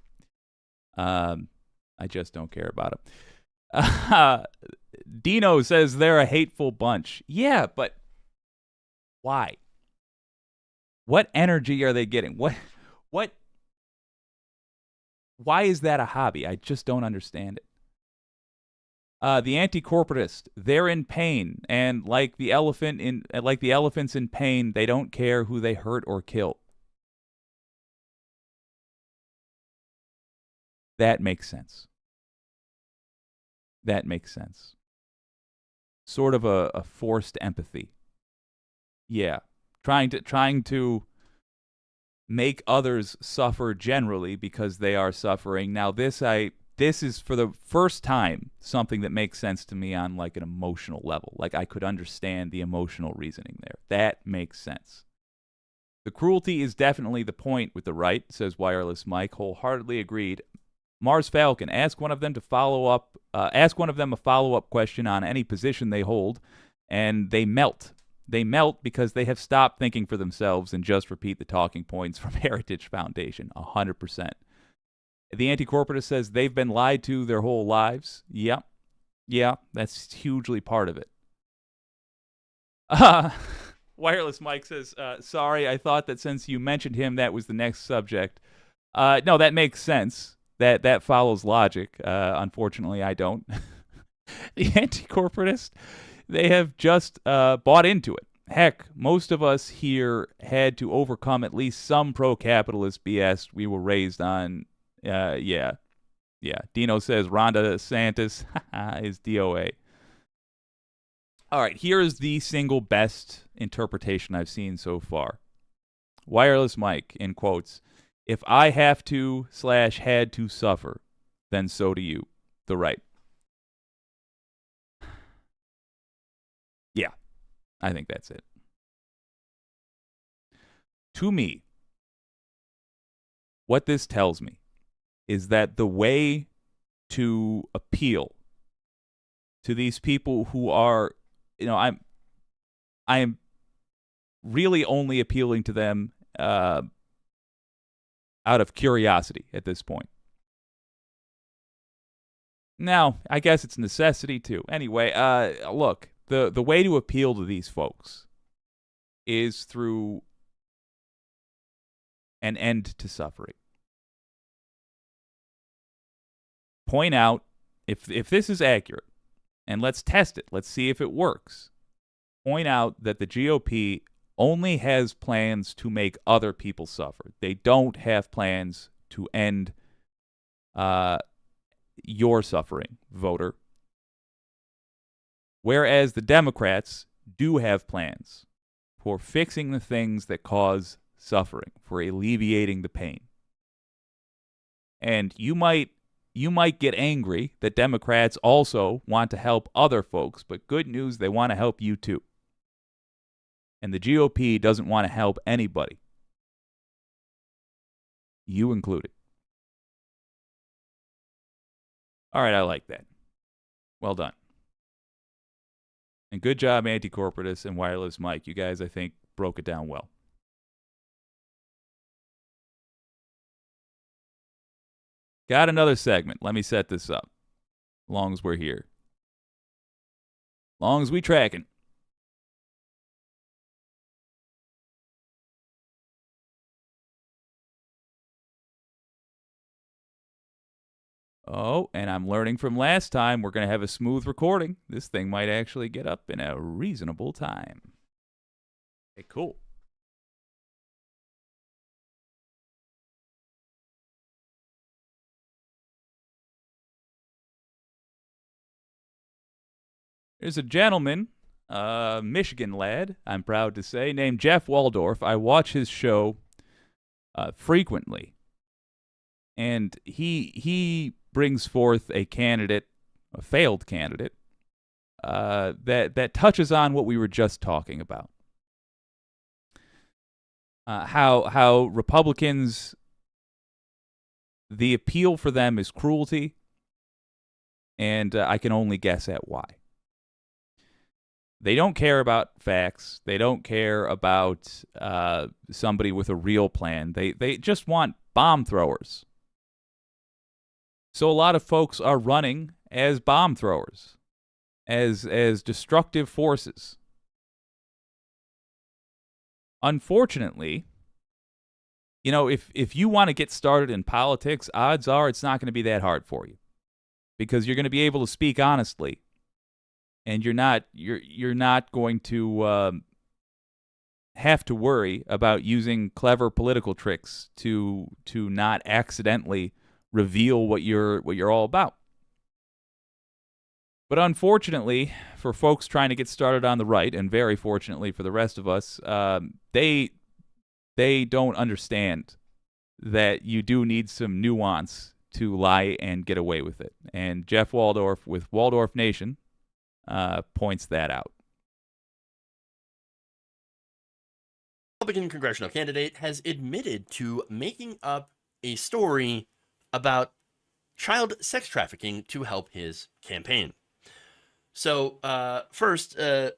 I just don't care about him. Dino says they're a hateful bunch. Yeah, but why? What energy are they getting? Why is that a hobby? I just don't understand it. The anti-corporatist, they're in pain, and like the elephants in pain, they don't care who they hurt or kill. That makes sense. That makes sense. Sort of a forced empathy. Yeah, trying to make others suffer generally because they are suffering. Now this is for the first time something that makes sense to me on like an emotional level. Like I could understand the emotional reasoning there. That makes sense. The cruelty is definitely the point with the right, says Wireless Mike. Wholeheartedly agreed. Mars Falcon, ask one of them a follow-up question on any position they hold, and they melt. They melt because they have stopped thinking for themselves and just repeat the talking points from Heritage Foundation. 100%. The anti-corporatist says they've been lied to their whole lives. Yep. Yeah, that's hugely part of it. Wireless Mike says, sorry, I thought that since you mentioned him, that was the next subject. No, that makes sense. That follows logic. Unfortunately, I don't. The anti-corporatist, they have just bought into it. Heck, most of us here had to overcome at least some pro-capitalist BS we were raised on. Yeah. Dino says Rhonda DeSantis is DOA. All right, here is the single best interpretation I've seen so far. Wireless Mike, in quotes, if I have to / had to suffer, then so do you. The right. Yeah, I think that's it. To me, what this tells me is that the way to appeal to these people who are, I am really only appealing to them out of curiosity at this point. Now, I guess it's necessity too. Anyway, look, the way to appeal to these folks is through an end to suffering. Point out if this is accurate, and let's test it. Let's see if it works. Point out that the GOP only has plans to make other people suffer. They don't have plans to end your suffering, voter. Whereas the Democrats do have plans for fixing the things that cause suffering, for alleviating the pain. And you might get angry that Democrats also want to help other folks, but good news, they want to help you too. And the GOP doesn't want to help anybody, you included. All right, I like that. Well done. And good job, Anti-Corporatist and Wireless Mike. You guys, I think, broke it down well. Got another segment. Let me set this up. Long as we're here. Long as we tracking. Oh, and I'm learning from last time, we're going to have a smooth recording. This thing might actually get up in a reasonable time. Okay, cool. There's a gentleman, Michigan lad, I'm proud to say, named Jeff Waldorf. I watch his show frequently. And he brings forth a candidate, a failed candidate, that touches on what we were just talking about. How Republicans, the appeal for them is cruelty, and I can only guess at why. They don't care about facts. They don't care about somebody with a real plan. They just want bomb throwers. So a lot of folks are running as bomb throwers, as destructive forces. Unfortunately, if you want to get started in politics, odds are it's not going to be that hard for you, because you're going to be able to speak honestly, and you're not going to have to worry about using clever political tricks to not accidentally reveal what you're all about. But unfortunately, for folks trying to get started on the right, and very fortunately for the rest of us, they don't understand that you do need some nuance to lie and get away with it. And Jeff Waldorf with Waldorf Nation points that out. Republican congressional candidate has admitted to making up a story about child sex trafficking to help his campaign. So, first, I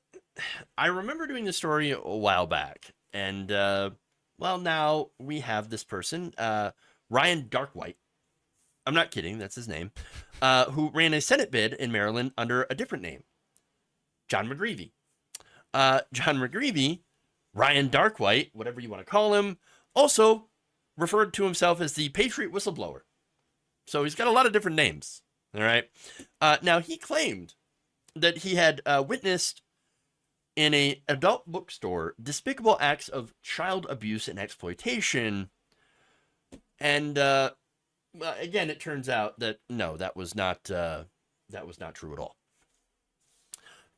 remember doing this story a while back, and, now we have this person, Ryan Darkwhite. I'm not kidding, that's his name, who ran a Senate bid in Maryland under a different name, John McGreevey. John McGreevey, Ryan Darkwhite, whatever you want to call him, also referred to himself as the Patriot Whistleblower. So he's got a lot of different names, all right? Now, he claimed that he had witnessed in a adult bookstore despicable acts of child abuse and exploitation. And again, it turns out that no, that was not true at all.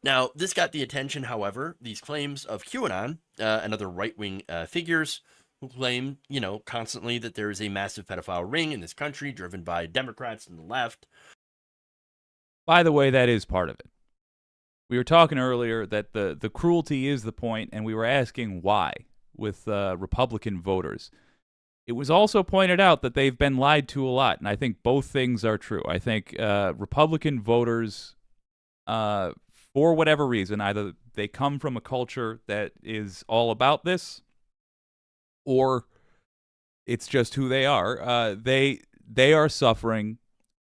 Now, this got the attention, however, these claims of QAnon and other right-wing figures who claim, constantly that there is a massive pedophile ring in this country driven by Democrats and the left. By the way, that is part of it. We were talking earlier that the cruelty is the point, and we were asking why with Republican voters. It was also pointed out that they've been lied to a lot, and I think both things are true. I think Republican voters, for whatever reason, either they come from a culture that is all about this, or it's just who they are. They are suffering,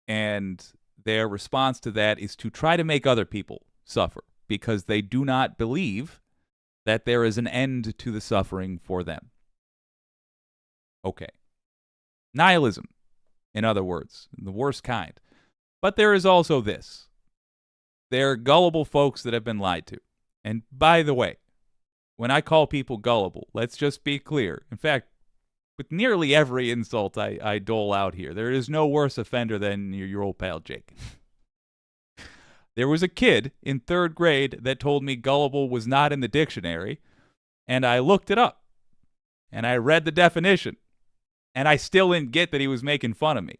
and their response to that is to try to make other people suffer because they do not believe that there is an end to the suffering for them. Okay. Nihilism, in other words, the worst kind. But there is also this. They're gullible folks that have been lied to. And by the way, when I call people gullible, let's just be clear. In fact, with nearly every insult I dole out here, there is no worse offender than your old pal Jake. There was a kid in 3rd grade that told me gullible was not in the dictionary, and I looked it up, and I read the definition, and I still didn't get that he was making fun of me.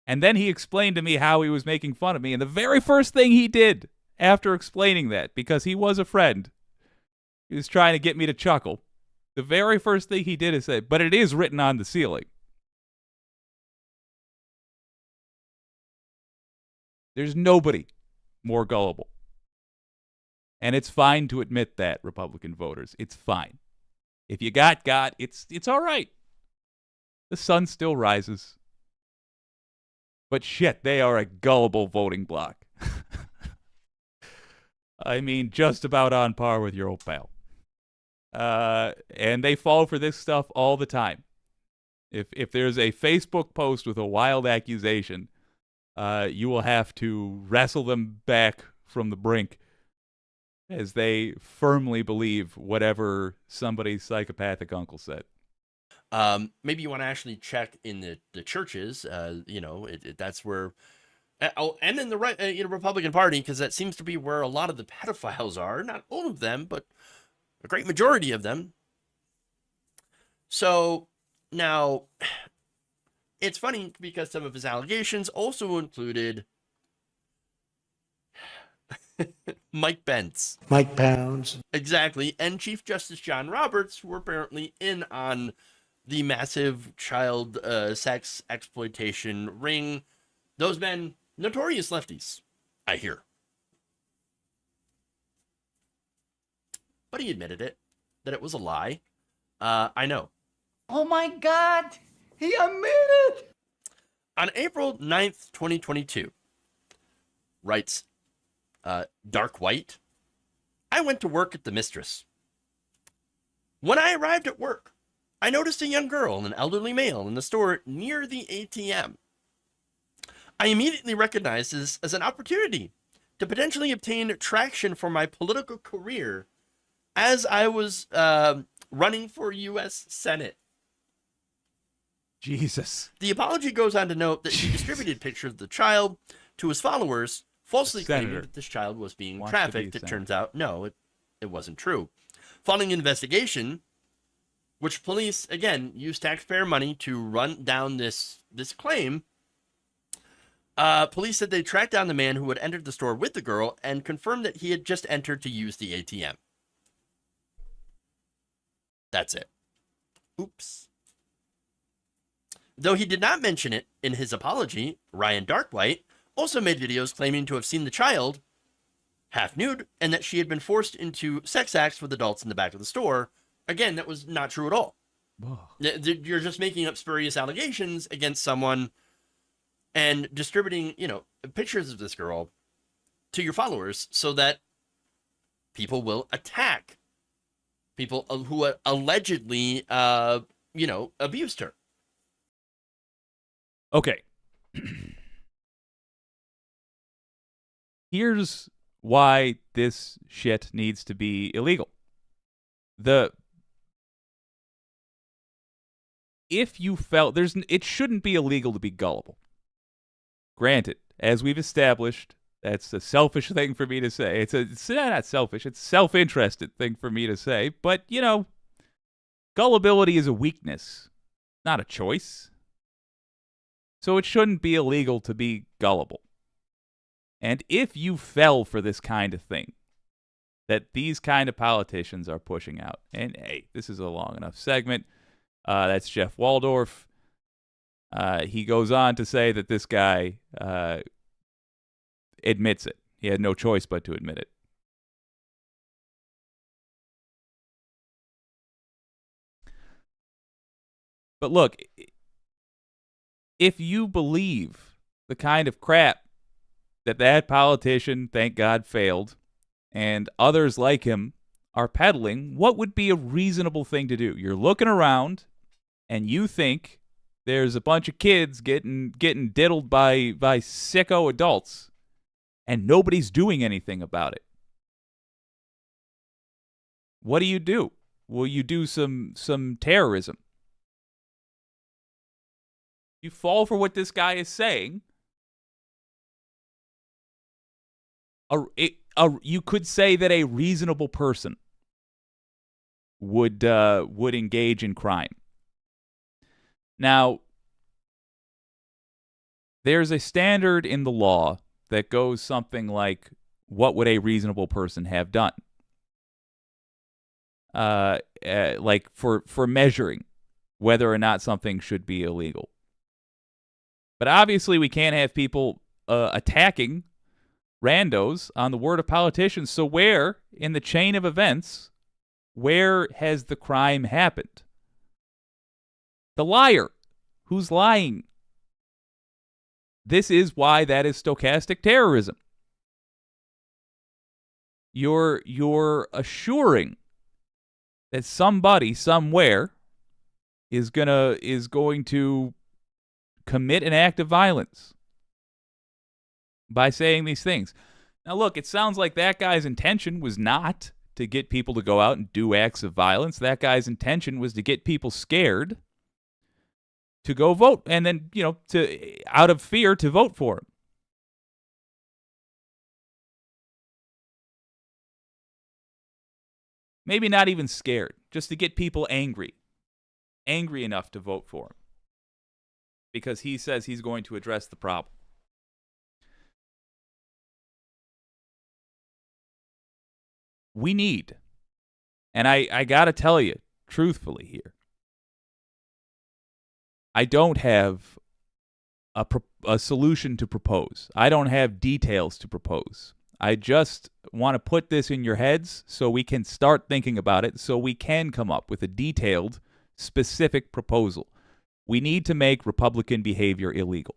And then he explained to me how he was making fun of me, and the very first thing he did after explaining that, because he was a friend, he was trying to get me to chuckle, the very first thing he did is say, but it is written on the ceiling. There's nobody more gullible. And it's fine to admit that, Republican voters. It's fine. If you got, it's all right. The sun still rises. But shit, they are a gullible voting bloc. I mean, just about on par with your old pal. And they fall for this stuff all the time. If there's a Facebook post with a wild accusation, you will have to wrestle them back from the brink as they firmly believe whatever somebody's psychopathic uncle said. Maybe you want to actually check in the churches, that's where, and in the Republican Party, because that seems to be where a lot of the pedophiles are. Not all of them, but a great majority of them. So now, it's funny because some of his allegations also included Mike Pence. Mike Pounds. Exactly. And Chief Justice John Roberts, who were apparently in on the massive child sex exploitation ring. Those men, notorious lefties, I hear. But he admitted it, that it was a lie. I know. Oh my God! He admitted! On April 9th, 2022, writes Dark White, I went to work at the Mistress. When I arrived at work, I noticed a young girl and an elderly male in the store near the ATM. I immediately recognized this as an opportunity to potentially obtain traction for my political career as I was running for U.S. Senate. Jesus. The apology goes on to note that he distributed pictures of the child to his followers, falsely claiming that this child was being trafficked. It turns out, no, it wasn't true. Following an investigation, which police, again, used taxpayer money to run down this claim, police said they tracked down the man who had entered the store with the girl and confirmed that he had just entered to use the ATM. That's it. Oops. Though he did not mention it in his apology, Ryan Darkwhite also made videos claiming to have seen the child half nude and that she had been forced into sex acts with adults in the back of the store. Again, that was not true at all. Whoa. You're just making up spurious allegations against someone and distributing, pictures of this girl to your followers so that people will attack people who allegedly, abused her. Okay. Here's why this shit needs to be illegal. If you felt it shouldn't be illegal to be gullible. Granted, as we've established, that's a selfish thing for me to say. It's not selfish, it's a self-interested thing for me to say. But, gullibility is a weakness, not a choice. So it shouldn't be illegal to be gullible. And if you fell for this kind of thing that these kind of politicians are pushing out, and hey, this is a long enough segment. That's Jeff Waldorf. He goes on to say that this guy admits it. He had no choice but to admit it. But look, if you believe the kind of crap that politician, thank God, failed, and others like him are peddling, what would be a reasonable thing to do? You're looking around, and you think there's a bunch of kids getting diddled by sicko adults, and nobody's doing anything about it. What do? Will you do some terrorism? You fall for what this guy is saying. You could say that a reasonable person would engage in crime. Now, there's a standard in the law that goes something like, what would a reasonable person have done? Like for measuring whether or not something should be illegal. But obviously we can't have people attacking randos on the word of politicians. So where in the chain of events, where has the crime happened? The liar. Who's lying? This is why that is stochastic terrorism. You're assuring that somebody somewhere is going to commit an act of violence by saying these things. Now look, it sounds like that guy's intention was not to get people to go out and do acts of violence. That guy's intention was to get people scared to go vote, and then, to out of fear to vote for him. Maybe not even scared, just to get people angry enough to vote for him, because he says he's going to address the problem. We need, and I got to tell you truthfully here, I don't have a solution to propose. I don't have details to propose. I just want to put this in your heads so we can start thinking about it, so we can come up with a detailed, specific proposal. We need to make Republican behavior illegal.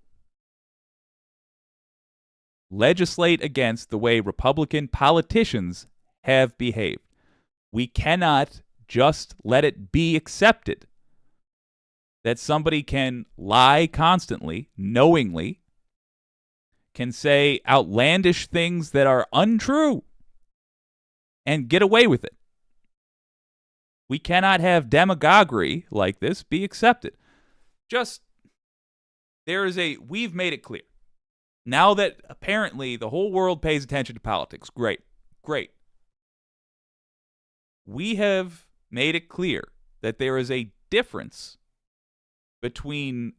Legislate against the way Republican politicians have behaved. We cannot just let it be accepted that somebody can lie constantly, knowingly, can say outlandish things that are untrue, and get away with it. We cannot have demagoguery like this be accepted. We've made it clear. Now that apparently the whole world pays attention to politics, great. We have made it clear that there is a difference between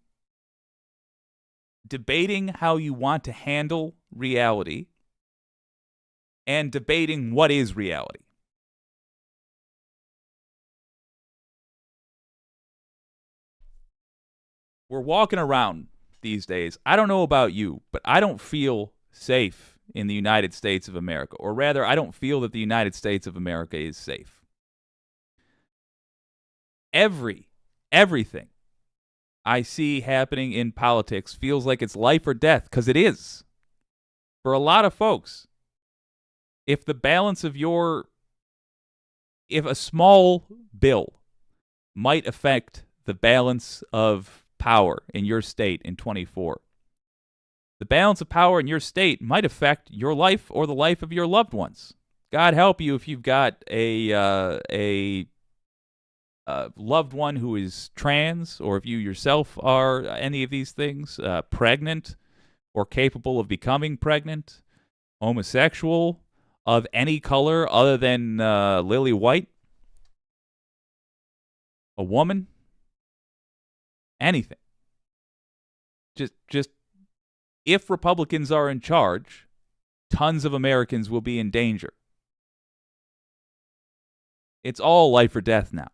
debating how you want to handle reality and debating what is reality. We're walking around these days. I don't know about you, but I don't feel safe in the United States of America. Or rather, I don't feel that the United States of America is safe. Everything I see happening in politics feels like it's life or death, because it is. For a lot of folks, if a small bill might affect the balance of power in your state in 24, The balance of power in your state might affect your life or the life of your loved ones. God help you if you've got a loved one who is trans, or if you yourself are any of these things, pregnant or capable of becoming pregnant, homosexual, of any color other than lily white, a woman, anything. Just if Republicans are in charge, tons of Americans will be in danger. It's all life or death now.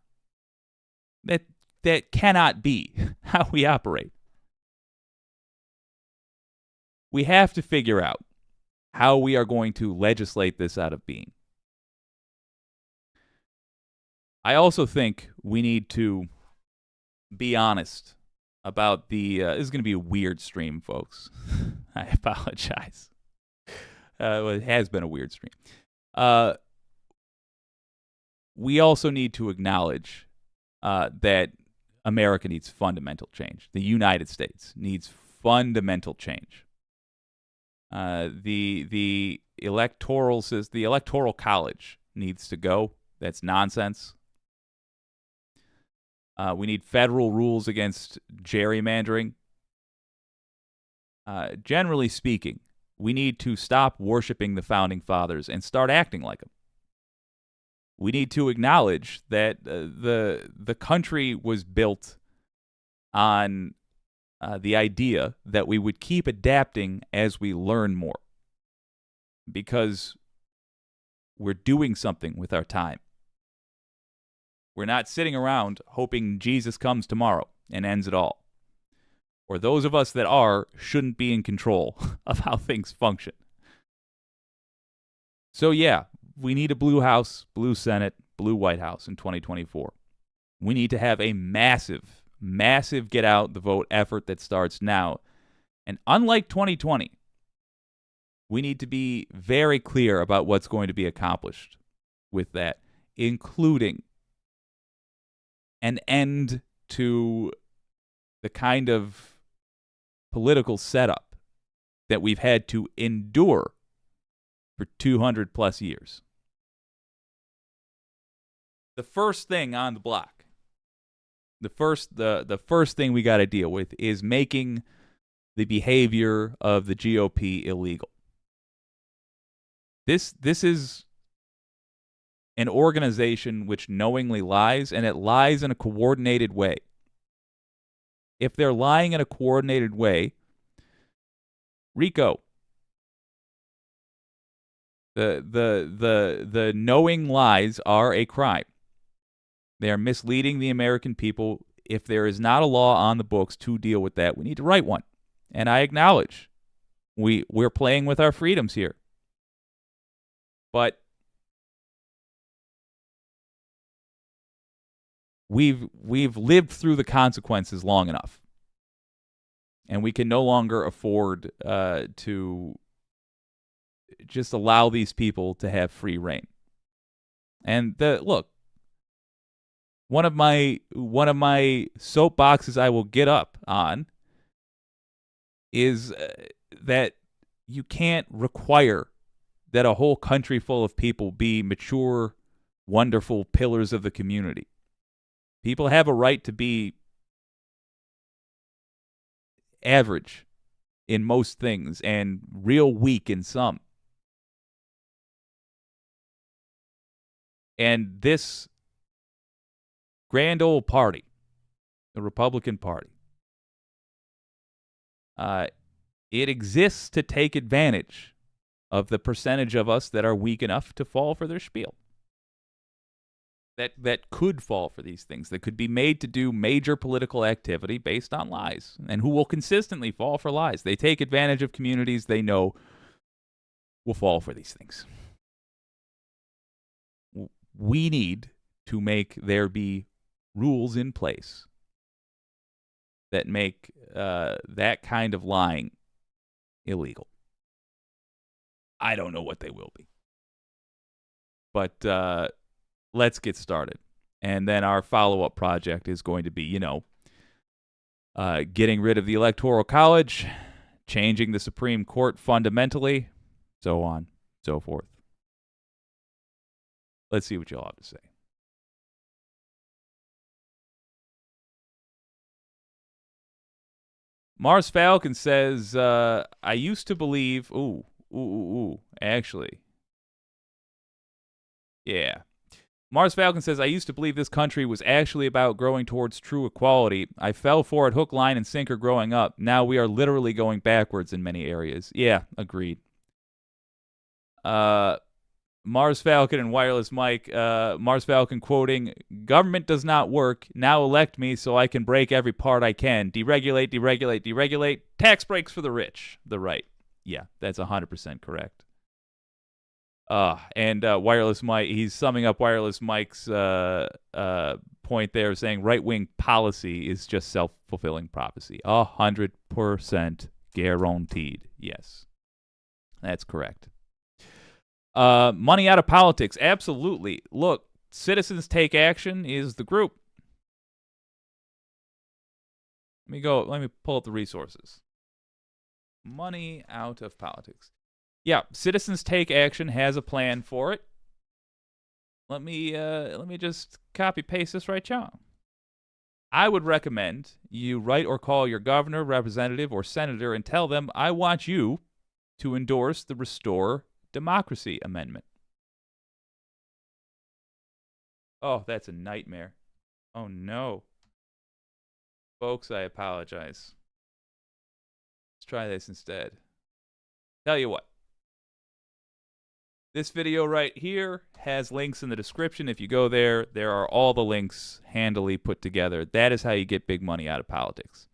That cannot be how we operate. We have to figure out how we are going to legislate this out of being. I also think we need to be honest about the... this is going to be a weird stream, folks. I apologize. Well, it has been a weird stream. We also need to acknowledge that America needs fundamental change. The United States needs fundamental change. The electoral college needs to go. That's nonsense. We need federal rules against gerrymandering. Generally speaking, we need to stop worshiping the Founding Fathers and start acting like them. We need to acknowledge that the country was built on the idea that we would keep adapting as we learn more, because we're doing something with our time. We're not sitting around hoping Jesus comes tomorrow and ends it all. Or those of us that are shouldn't be in control of how things function. So yeah, we need a blue House, blue Senate, blue White House in 2024. We need to have a massive, massive get out the vote effort that starts now. And unlike 2020, we need to be very clear about what's going to be accomplished with that, including an end to the kind of political setup that we've had to endure for 200 plus years. The first thing on the block, the first thing we got to deal with is making the behavior of the GOP illegal. This is an organization which knowingly lies, and it lies in a coordinated way. If they're lying in a coordinated way, RICO, the knowing lies are a crime. They are misleading the American people. If there is not a law on the books to deal with that, we need to write one. And I acknowledge we're playing with our freedoms here. But we've lived through the consequences long enough, and we can no longer afford to just allow these people to have free reign. And look, one of my soapboxes I will get up on is that you can't require that a whole country full of people be mature, wonderful pillars of the community. People have a right to be average in most things and real weak in some. And this grand old party, the Republican Party, it exists to take advantage of the percentage of us that are weak enough to fall for their spiel. That could fall for these things, that could be made to do major political activity based on lies, and who will consistently fall for lies. They take advantage of communities they know will fall for these things. We need to make there be rules in place that make that kind of lying illegal. I don't know what they will be. But let's get started. And then our follow-up project is going to be, getting rid of the Electoral College, changing the Supreme Court fundamentally, so on, so forth. Let's see what y'all have to say. Mars Falcon says, I used to believe... Actually. Yeah. Mars Falcon says, I used to believe this country was actually about growing towards true equality. I fell for it hook, line, and sinker growing up. Now we are literally going backwards in many areas. Yeah, agreed. Mars Falcon and Wireless Mike. Mars Falcon quoting, government does not work. Now elect me so I can break every part I can. Deregulate, deregulate, deregulate. Tax breaks for the rich. The right. Yeah, that's 100% correct. And Wireless Mike, he's summing up Wireless Mike's point there, saying right-wing policy is just self-fulfilling prophecy. 100% guaranteed. Yes, that's correct. Money out of politics. Absolutely. Look, Citizens Take Action is the group. Let me pull up the resources. Money out of politics. Yeah, Citizens Take Action has a plan for it. Let me just copy paste this right now. I would recommend you write or call your governor, representative, or senator and tell them I want you to endorse the Restore Democracy Amendment. Oh, that's a nightmare. Oh no. Folks, I apologize. Let's try this instead. Tell you what. This video right here has links in the description. If you go there, there are all the links handily put together. That is how you get big money out of politics.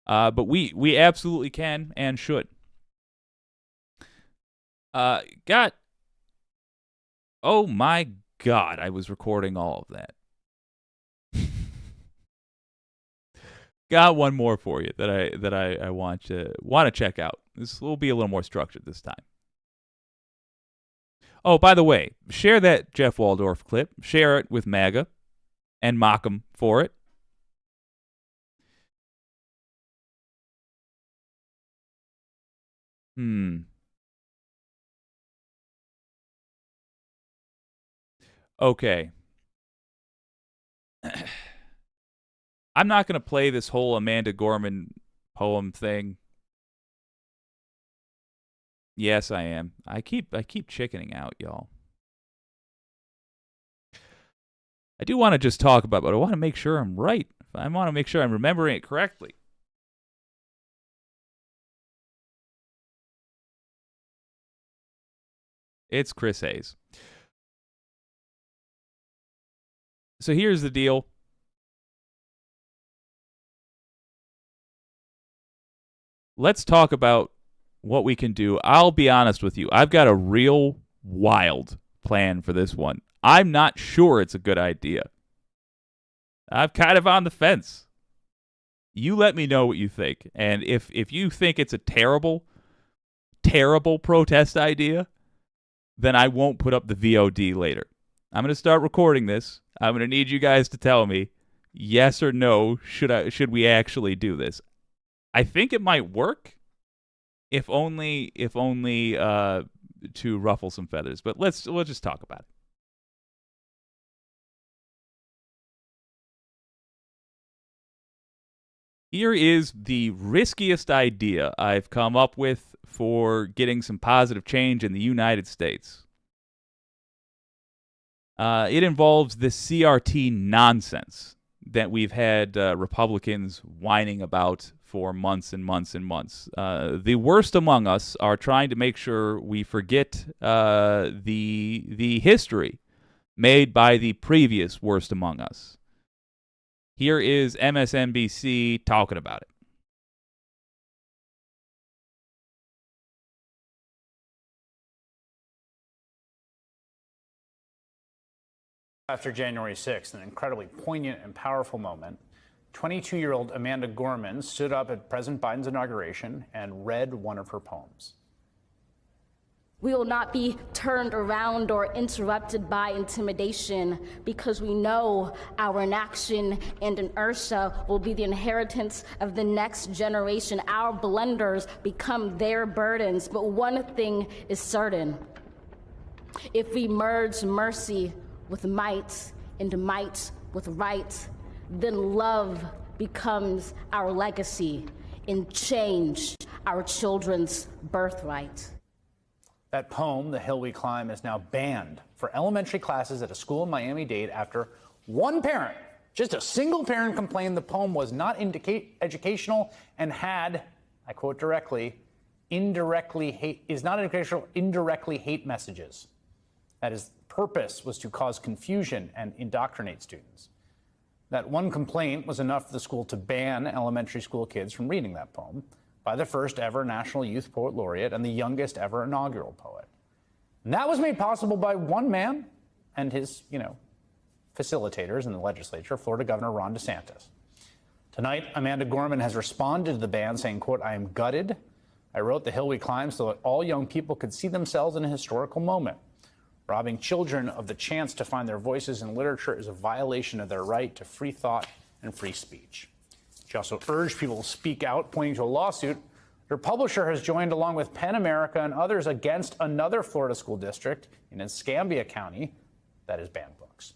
But we absolutely can and should. Oh my God, I was recording all of that. Got one more for you that I want to check out. This will be a little more structured this time. Oh, by the way, share that Jeff Waldorf clip. Share it with MAGA and mock him for it. Okay. I'm not going to play this whole Amanda Gorman poem thing. Yes, I am. I keep chickening out, y'all. I do want to just talk about it, but I want to make sure I'm right. I want to make sure I'm remembering it correctly. It's Chris Hayes. So here's the deal. Let's talk about what we can do. I'll be honest with you. I've got a real wild plan for this one. I'm not sure it's a good idea. I'm kind of on the fence. You let me know what you think. And if you think it's a terrible, terrible protest idea, then I won't put up the VOD later. I'm going to start recording this. I'm going to need you guys to tell me yes or no, should we actually do this? I think it might work. If only to ruffle some feathers. But we'll just talk about it. Here is the riskiest idea I've come up with for getting some positive change in the United States. It involves this CRT nonsense that we've had Republicans whining about for months and months and months. The worst among us are trying to make sure we forget the history made by the previous worst among us. Here is MSNBC talking about it. After January 6th, an incredibly poignant and powerful moment, 22-year-old Amanda Gorman stood up at President Biden's inauguration and read one of her poems. We will not be turned around or interrupted by intimidation because we know our inaction and inertia will be the inheritance of the next generation. Our blunders become their burdens, but one thing is certain. If we merge mercy with might and might with right, then love becomes our legacy and change our children's birthright. That poem, The Hill We Climb, is now banned for elementary classes at a school in Miami-Dade after one parent, just a single parent, complained the poem was not educational and had, I quote directly, indirectly hate messages. That his purpose was to cause confusion and indoctrinate students. That one complaint was enough for the school to ban elementary school kids from reading that poem by the first ever National Youth Poet Laureate and the youngest ever inaugural poet. And that was made possible by one man and his, facilitators in the legislature, Florida Governor Ron DeSantis. Tonight, Amanda Gorman has responded to the ban saying, quote, "I am gutted. I wrote The Hill We Climb so that all young people could see themselves in a historical moment. Robbing children of the chance to find their voices in literature is a violation of their right to free thought and free speech." She also urged people to speak out, pointing to a lawsuit her publisher has joined along with PEN America and others against another Florida school district in Escambia County that has banned books.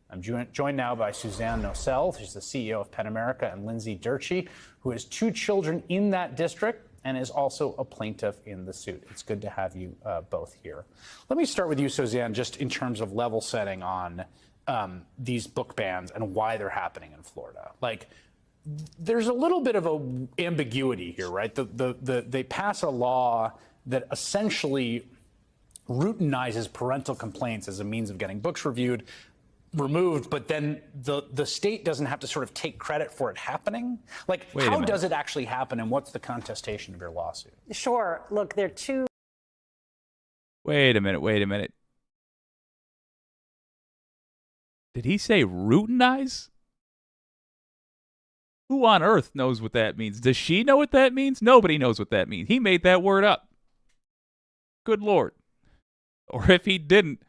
I'm joined now by Suzanne Nocell. She's the CEO of PEN America, and Lindsay Durchie, who has 2 children in that district and is also a plaintiff in the suit. It's good to have you both here. Let me start with you, Suzanne, just in terms of level setting on these book bans and why they're happening in Florida. There's a little bit of a ambiguity here, right? They pass a law that essentially routinizes parental complaints as a means of getting books removed, but then the state doesn't have to sort of take credit for it happening. How does it actually happen, and what's the contestation of your lawsuit? Sure. Look, there are two. Wait a minute. Did he say routinize? Who on earth knows what that means? Does she know what that means? Nobody knows what that means. He made that word up. Good Lord. Or if he didn't,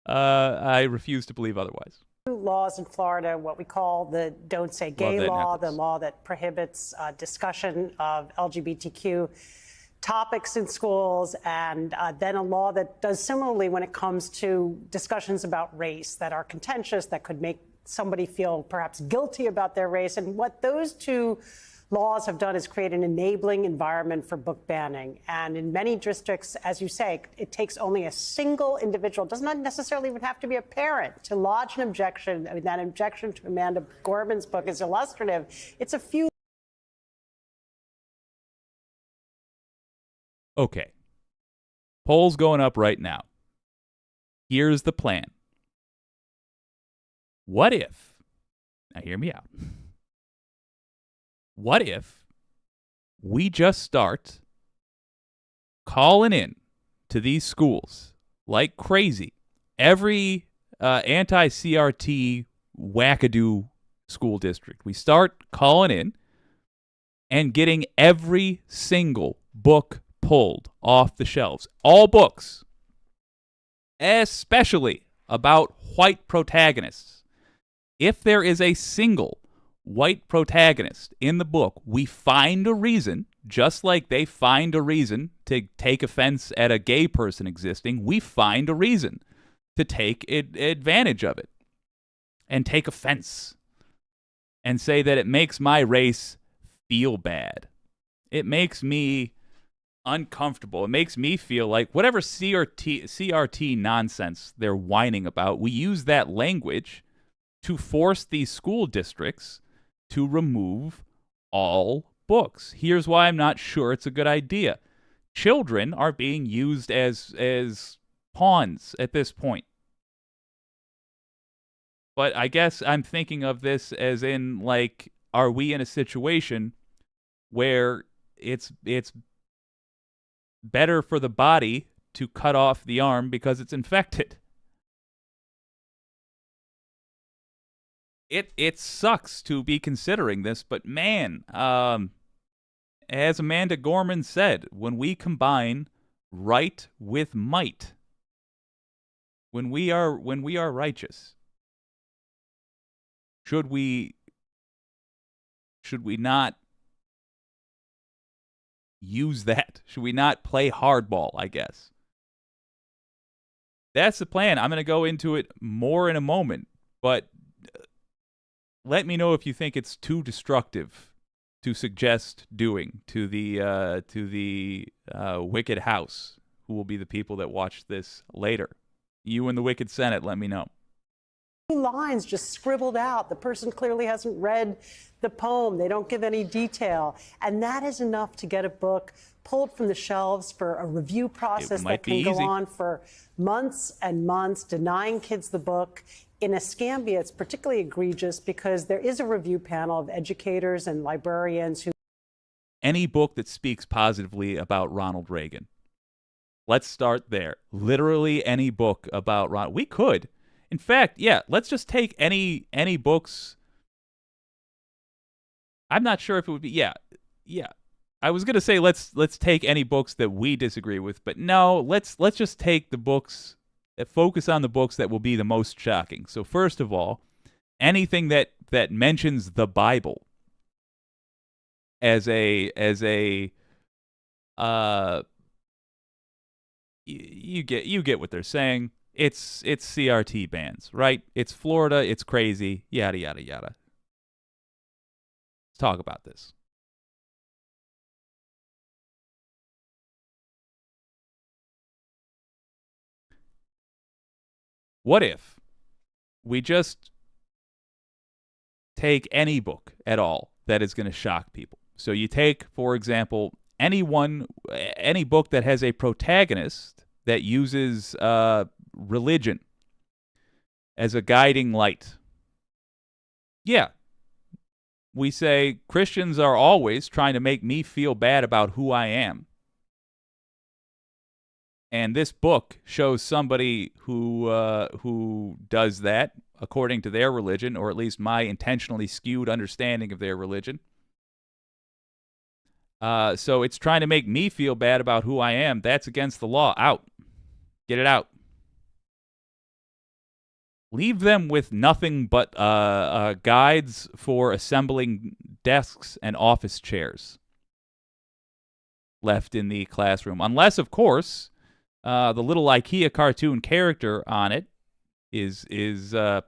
I refuse to believe otherwise. Laws in Florida, what we call the Don't Say Gay law, the law that prohibits discussion of LGBTQ topics in schools, and then a law that does similarly when it comes to discussions about race that are contentious, that could make somebody feel perhaps guilty about their race. And what those two laws have done is create an enabling environment for book banning. And in many districts, as you say, it takes only a single individual, does not necessarily even have to be a parent, to lodge an objection. I mean, that objection to Amanda Gorman's book is illustrative. It's a few. Okay. Polls going up right now. Here's the plan. What if, now hear me out, what if we just start calling in to these schools like crazy? Every anti-CRT wackadoo school district, we start calling in and getting every single book pulled off the shelves. All books, especially about white protagonists. If there is a single white protagonist in the book, we find a reason, just like they find a reason to take offense at a gay person existing, we find a reason to take advantage of it and take offense and say that it makes my race feel bad. It makes me uncomfortable. It makes me feel like whatever CRT nonsense they're whining about, we use that language to force these school districts to remove all books. Here's why I'm not sure it's a good idea. Children are being used as pawns at this point. But I guess I'm thinking of this as in, are we in a situation where it's better for the body to cut off the arm because it's infected? It sucks to be considering this, but man, as Amanda Gorman said, when we combine right with might. When we are righteous, should we not use that? Should we not play hardball, I guess? That's the plan. I'm going to go into it more in a moment, but let me know if you think it's too destructive to suggest doing to the wicked house, who will be the people that watch this later. You and the wicked Senate, let me know. Lines just scribbled out. The person clearly hasn't read the poem. They don't give any detail. And that is enough to get a book pulled from the shelves for a review process that can go on for months and months, denying kids the book. In Escambia, it's particularly egregious because there is a review panel of educators and librarians who... Any book that speaks positively about Ronald Reagan. Let's start there. Literally any book about Ronald. We could. In fact, yeah, let's just take any books. I'm not sure if it would be, yeah. I was gonna say let's take any books that we disagree with, but no, let's just take the books, focus on the books that will be the most shocking. So first of all, anything that mentions the Bible as a you get what they're saying. It's CRT bans, right? It's Florida, it's crazy, yada, yada, yada. Let's talk about this. What if we just take any book at all that is going to shock people? So you take, for example, any book that has a protagonist that uses religion as a guiding light. Yeah. We say Christians are always trying to make me feel bad about who I am. And this book shows somebody who does that according to their religion, or at least my intentionally skewed understanding of their religion. So it's trying to make me feel bad about who I am. That's against the law. Out. Get it out. Leave them with nothing but guides for assembling desks and office chairs left in the classroom. Unless, of course, the little IKEA cartoon character on it is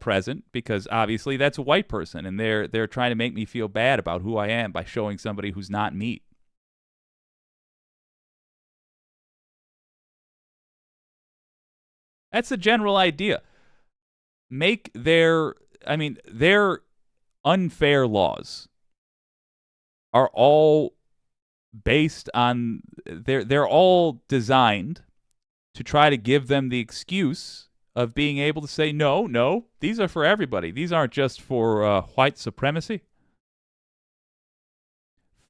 present, because obviously that's a white person, and they're trying to make me feel bad about who I am by showing somebody who's not me. That's the general idea. Make their unfair laws are all based on, they're all designed to try to give them the excuse of being able to say, no, these are for everybody. These aren't just for white supremacy.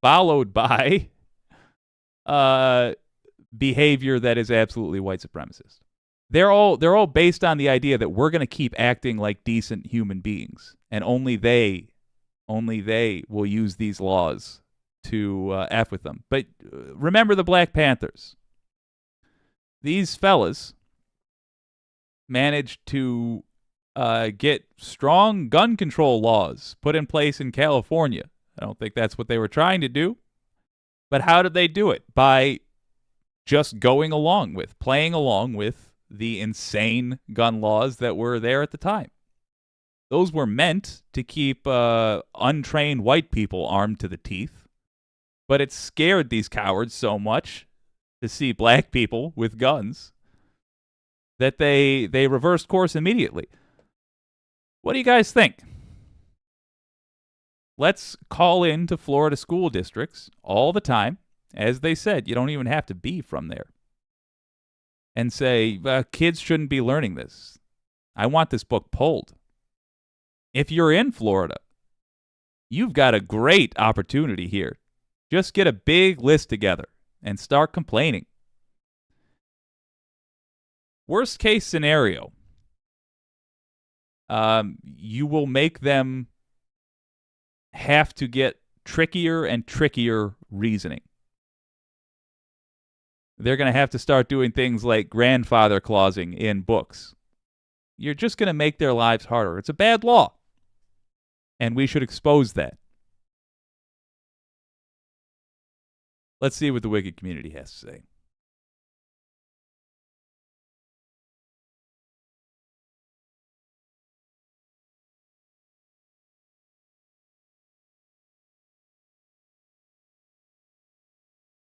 Followed by behavior that is absolutely white supremacist. They're all based on the idea that we're going to keep acting like decent human beings, and only they will use these laws to F with them. But remember the Black Panthers. These fellas managed to get strong gun control laws put in place in California. I don't think that's what they were trying to do. But how did they do it? By just playing along with the insane gun laws that were there at the time. Those were meant to keep untrained white people armed to the teeth, but it scared these cowards so much to see black people with guns that they reversed course immediately. What do you guys think? Let's call in to Florida school districts all the time. As they said, you don't even have to be from there. And say, kids shouldn't be learning this. I want this book pulled. If you're in Florida, you've got a great opportunity here. Just get a big list together and start complaining. Worst case scenario, you will make them have to get trickier and trickier reasoning. they're going to have to start doing things like grandfather clausing in books. You're just going to make their lives harder. It's a bad law. And we should expose that. Let's see what the Wicked community has to say.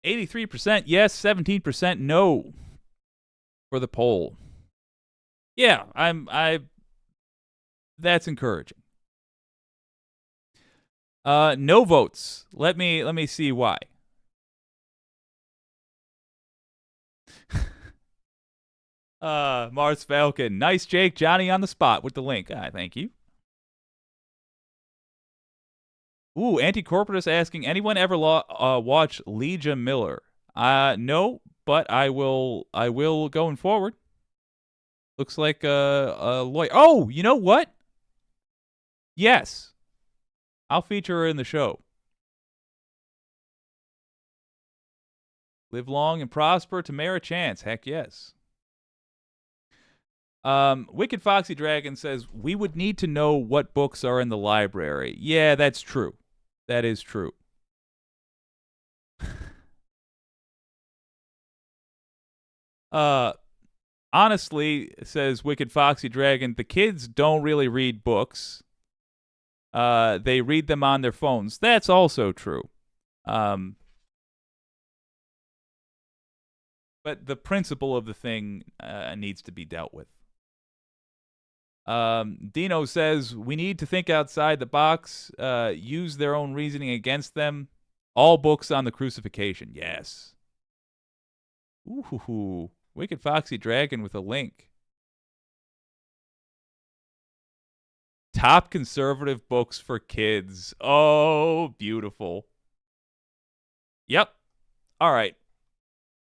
%, yes, 17% no for the poll. Yeah, that's encouraging. No votes. Let me see why. Mars Falcon. Nice, Jake. Johnny on the spot with the link. Thank you. Ooh, Anti-Corporatist asking, anyone ever watch Legia Miller? No, but I will going forward. Looks like a lawyer. Oh, you know what? Yes. I'll feature her in the show. Live long and prosper, Tamara Chance. Heck yes. Wicked Foxy Dragon says, we would need to know what books are in the library. Yeah, that's true. That is true. Honestly, says Wicked Foxy Dragon, the kids don't really read books. They read them on their phones. That's also true. But the principle of the thing needs to be dealt with. Dino says, we need to think outside the box, use their own reasoning against them. All books on the crucifixion. Yes. Ooh, Wicked Foxy Dragon with a link. Top conservative books for kids. Oh, beautiful. Yep. All right.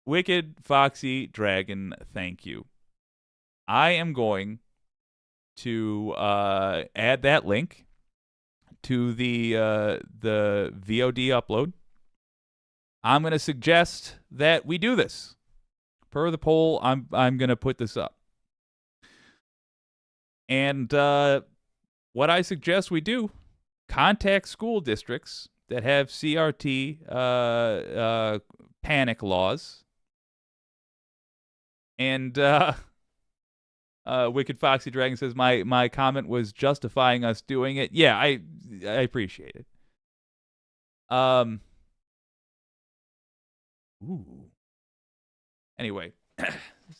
Wicked Foxy Dragon, thank you. I am going to add that link to the VOD upload. I'm going to suggest that we do this. Per the poll, I'm going to put this up. And what I suggest we do, contact school districts that have CRT panic laws. And Wicked Foxy Dragon says, my comment was justifying us doing it. Yeah, I appreciate it. Ooh. Anyway,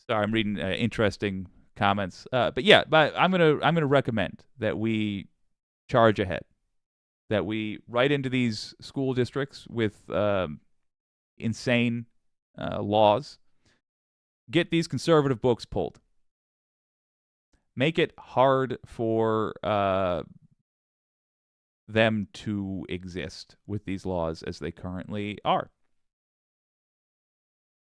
sorry, I'm reading interesting comments. But I'm gonna recommend that we charge ahead, that we write into these school districts with insane laws, get these conservative books pulled, make it hard for them to exist with these laws as they currently are.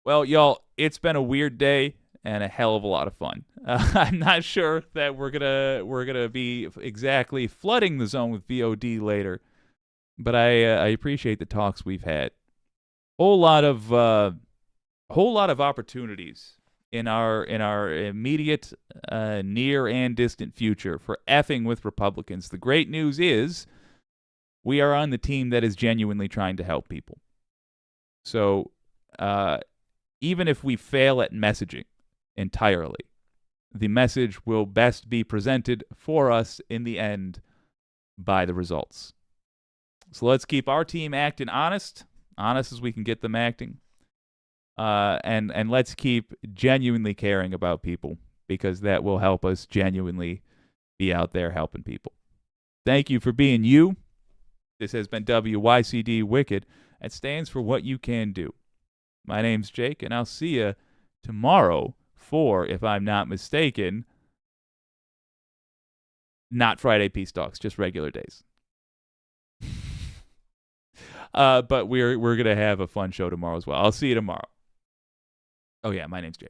Well, y'all, it's been a weird day and a hell of a lot of fun. I'm not sure that we're gonna be exactly flooding the zone with VOD later, but I appreciate the talks we've had. Whole lot of opportunities in our immediate, near and distant future for effing with Republicans. The great news is we are on the team that is genuinely trying to help people. So even if we fail at messaging entirely, the message will best be presented for us in the end by the results. So let's keep our team acting honest as we can get them acting. And let's keep genuinely caring about people, because that will help us genuinely be out there helping people. Thank you for being you. This has been WYCD Wicked. It stands for what you can do. My name's Jake, and I'll see you tomorrow for, if I'm not mistaken, not Friday Peace Talks, just regular days. But we're going to have a fun show tomorrow as well. I'll see you tomorrow. Oh, yeah, my name's Jake.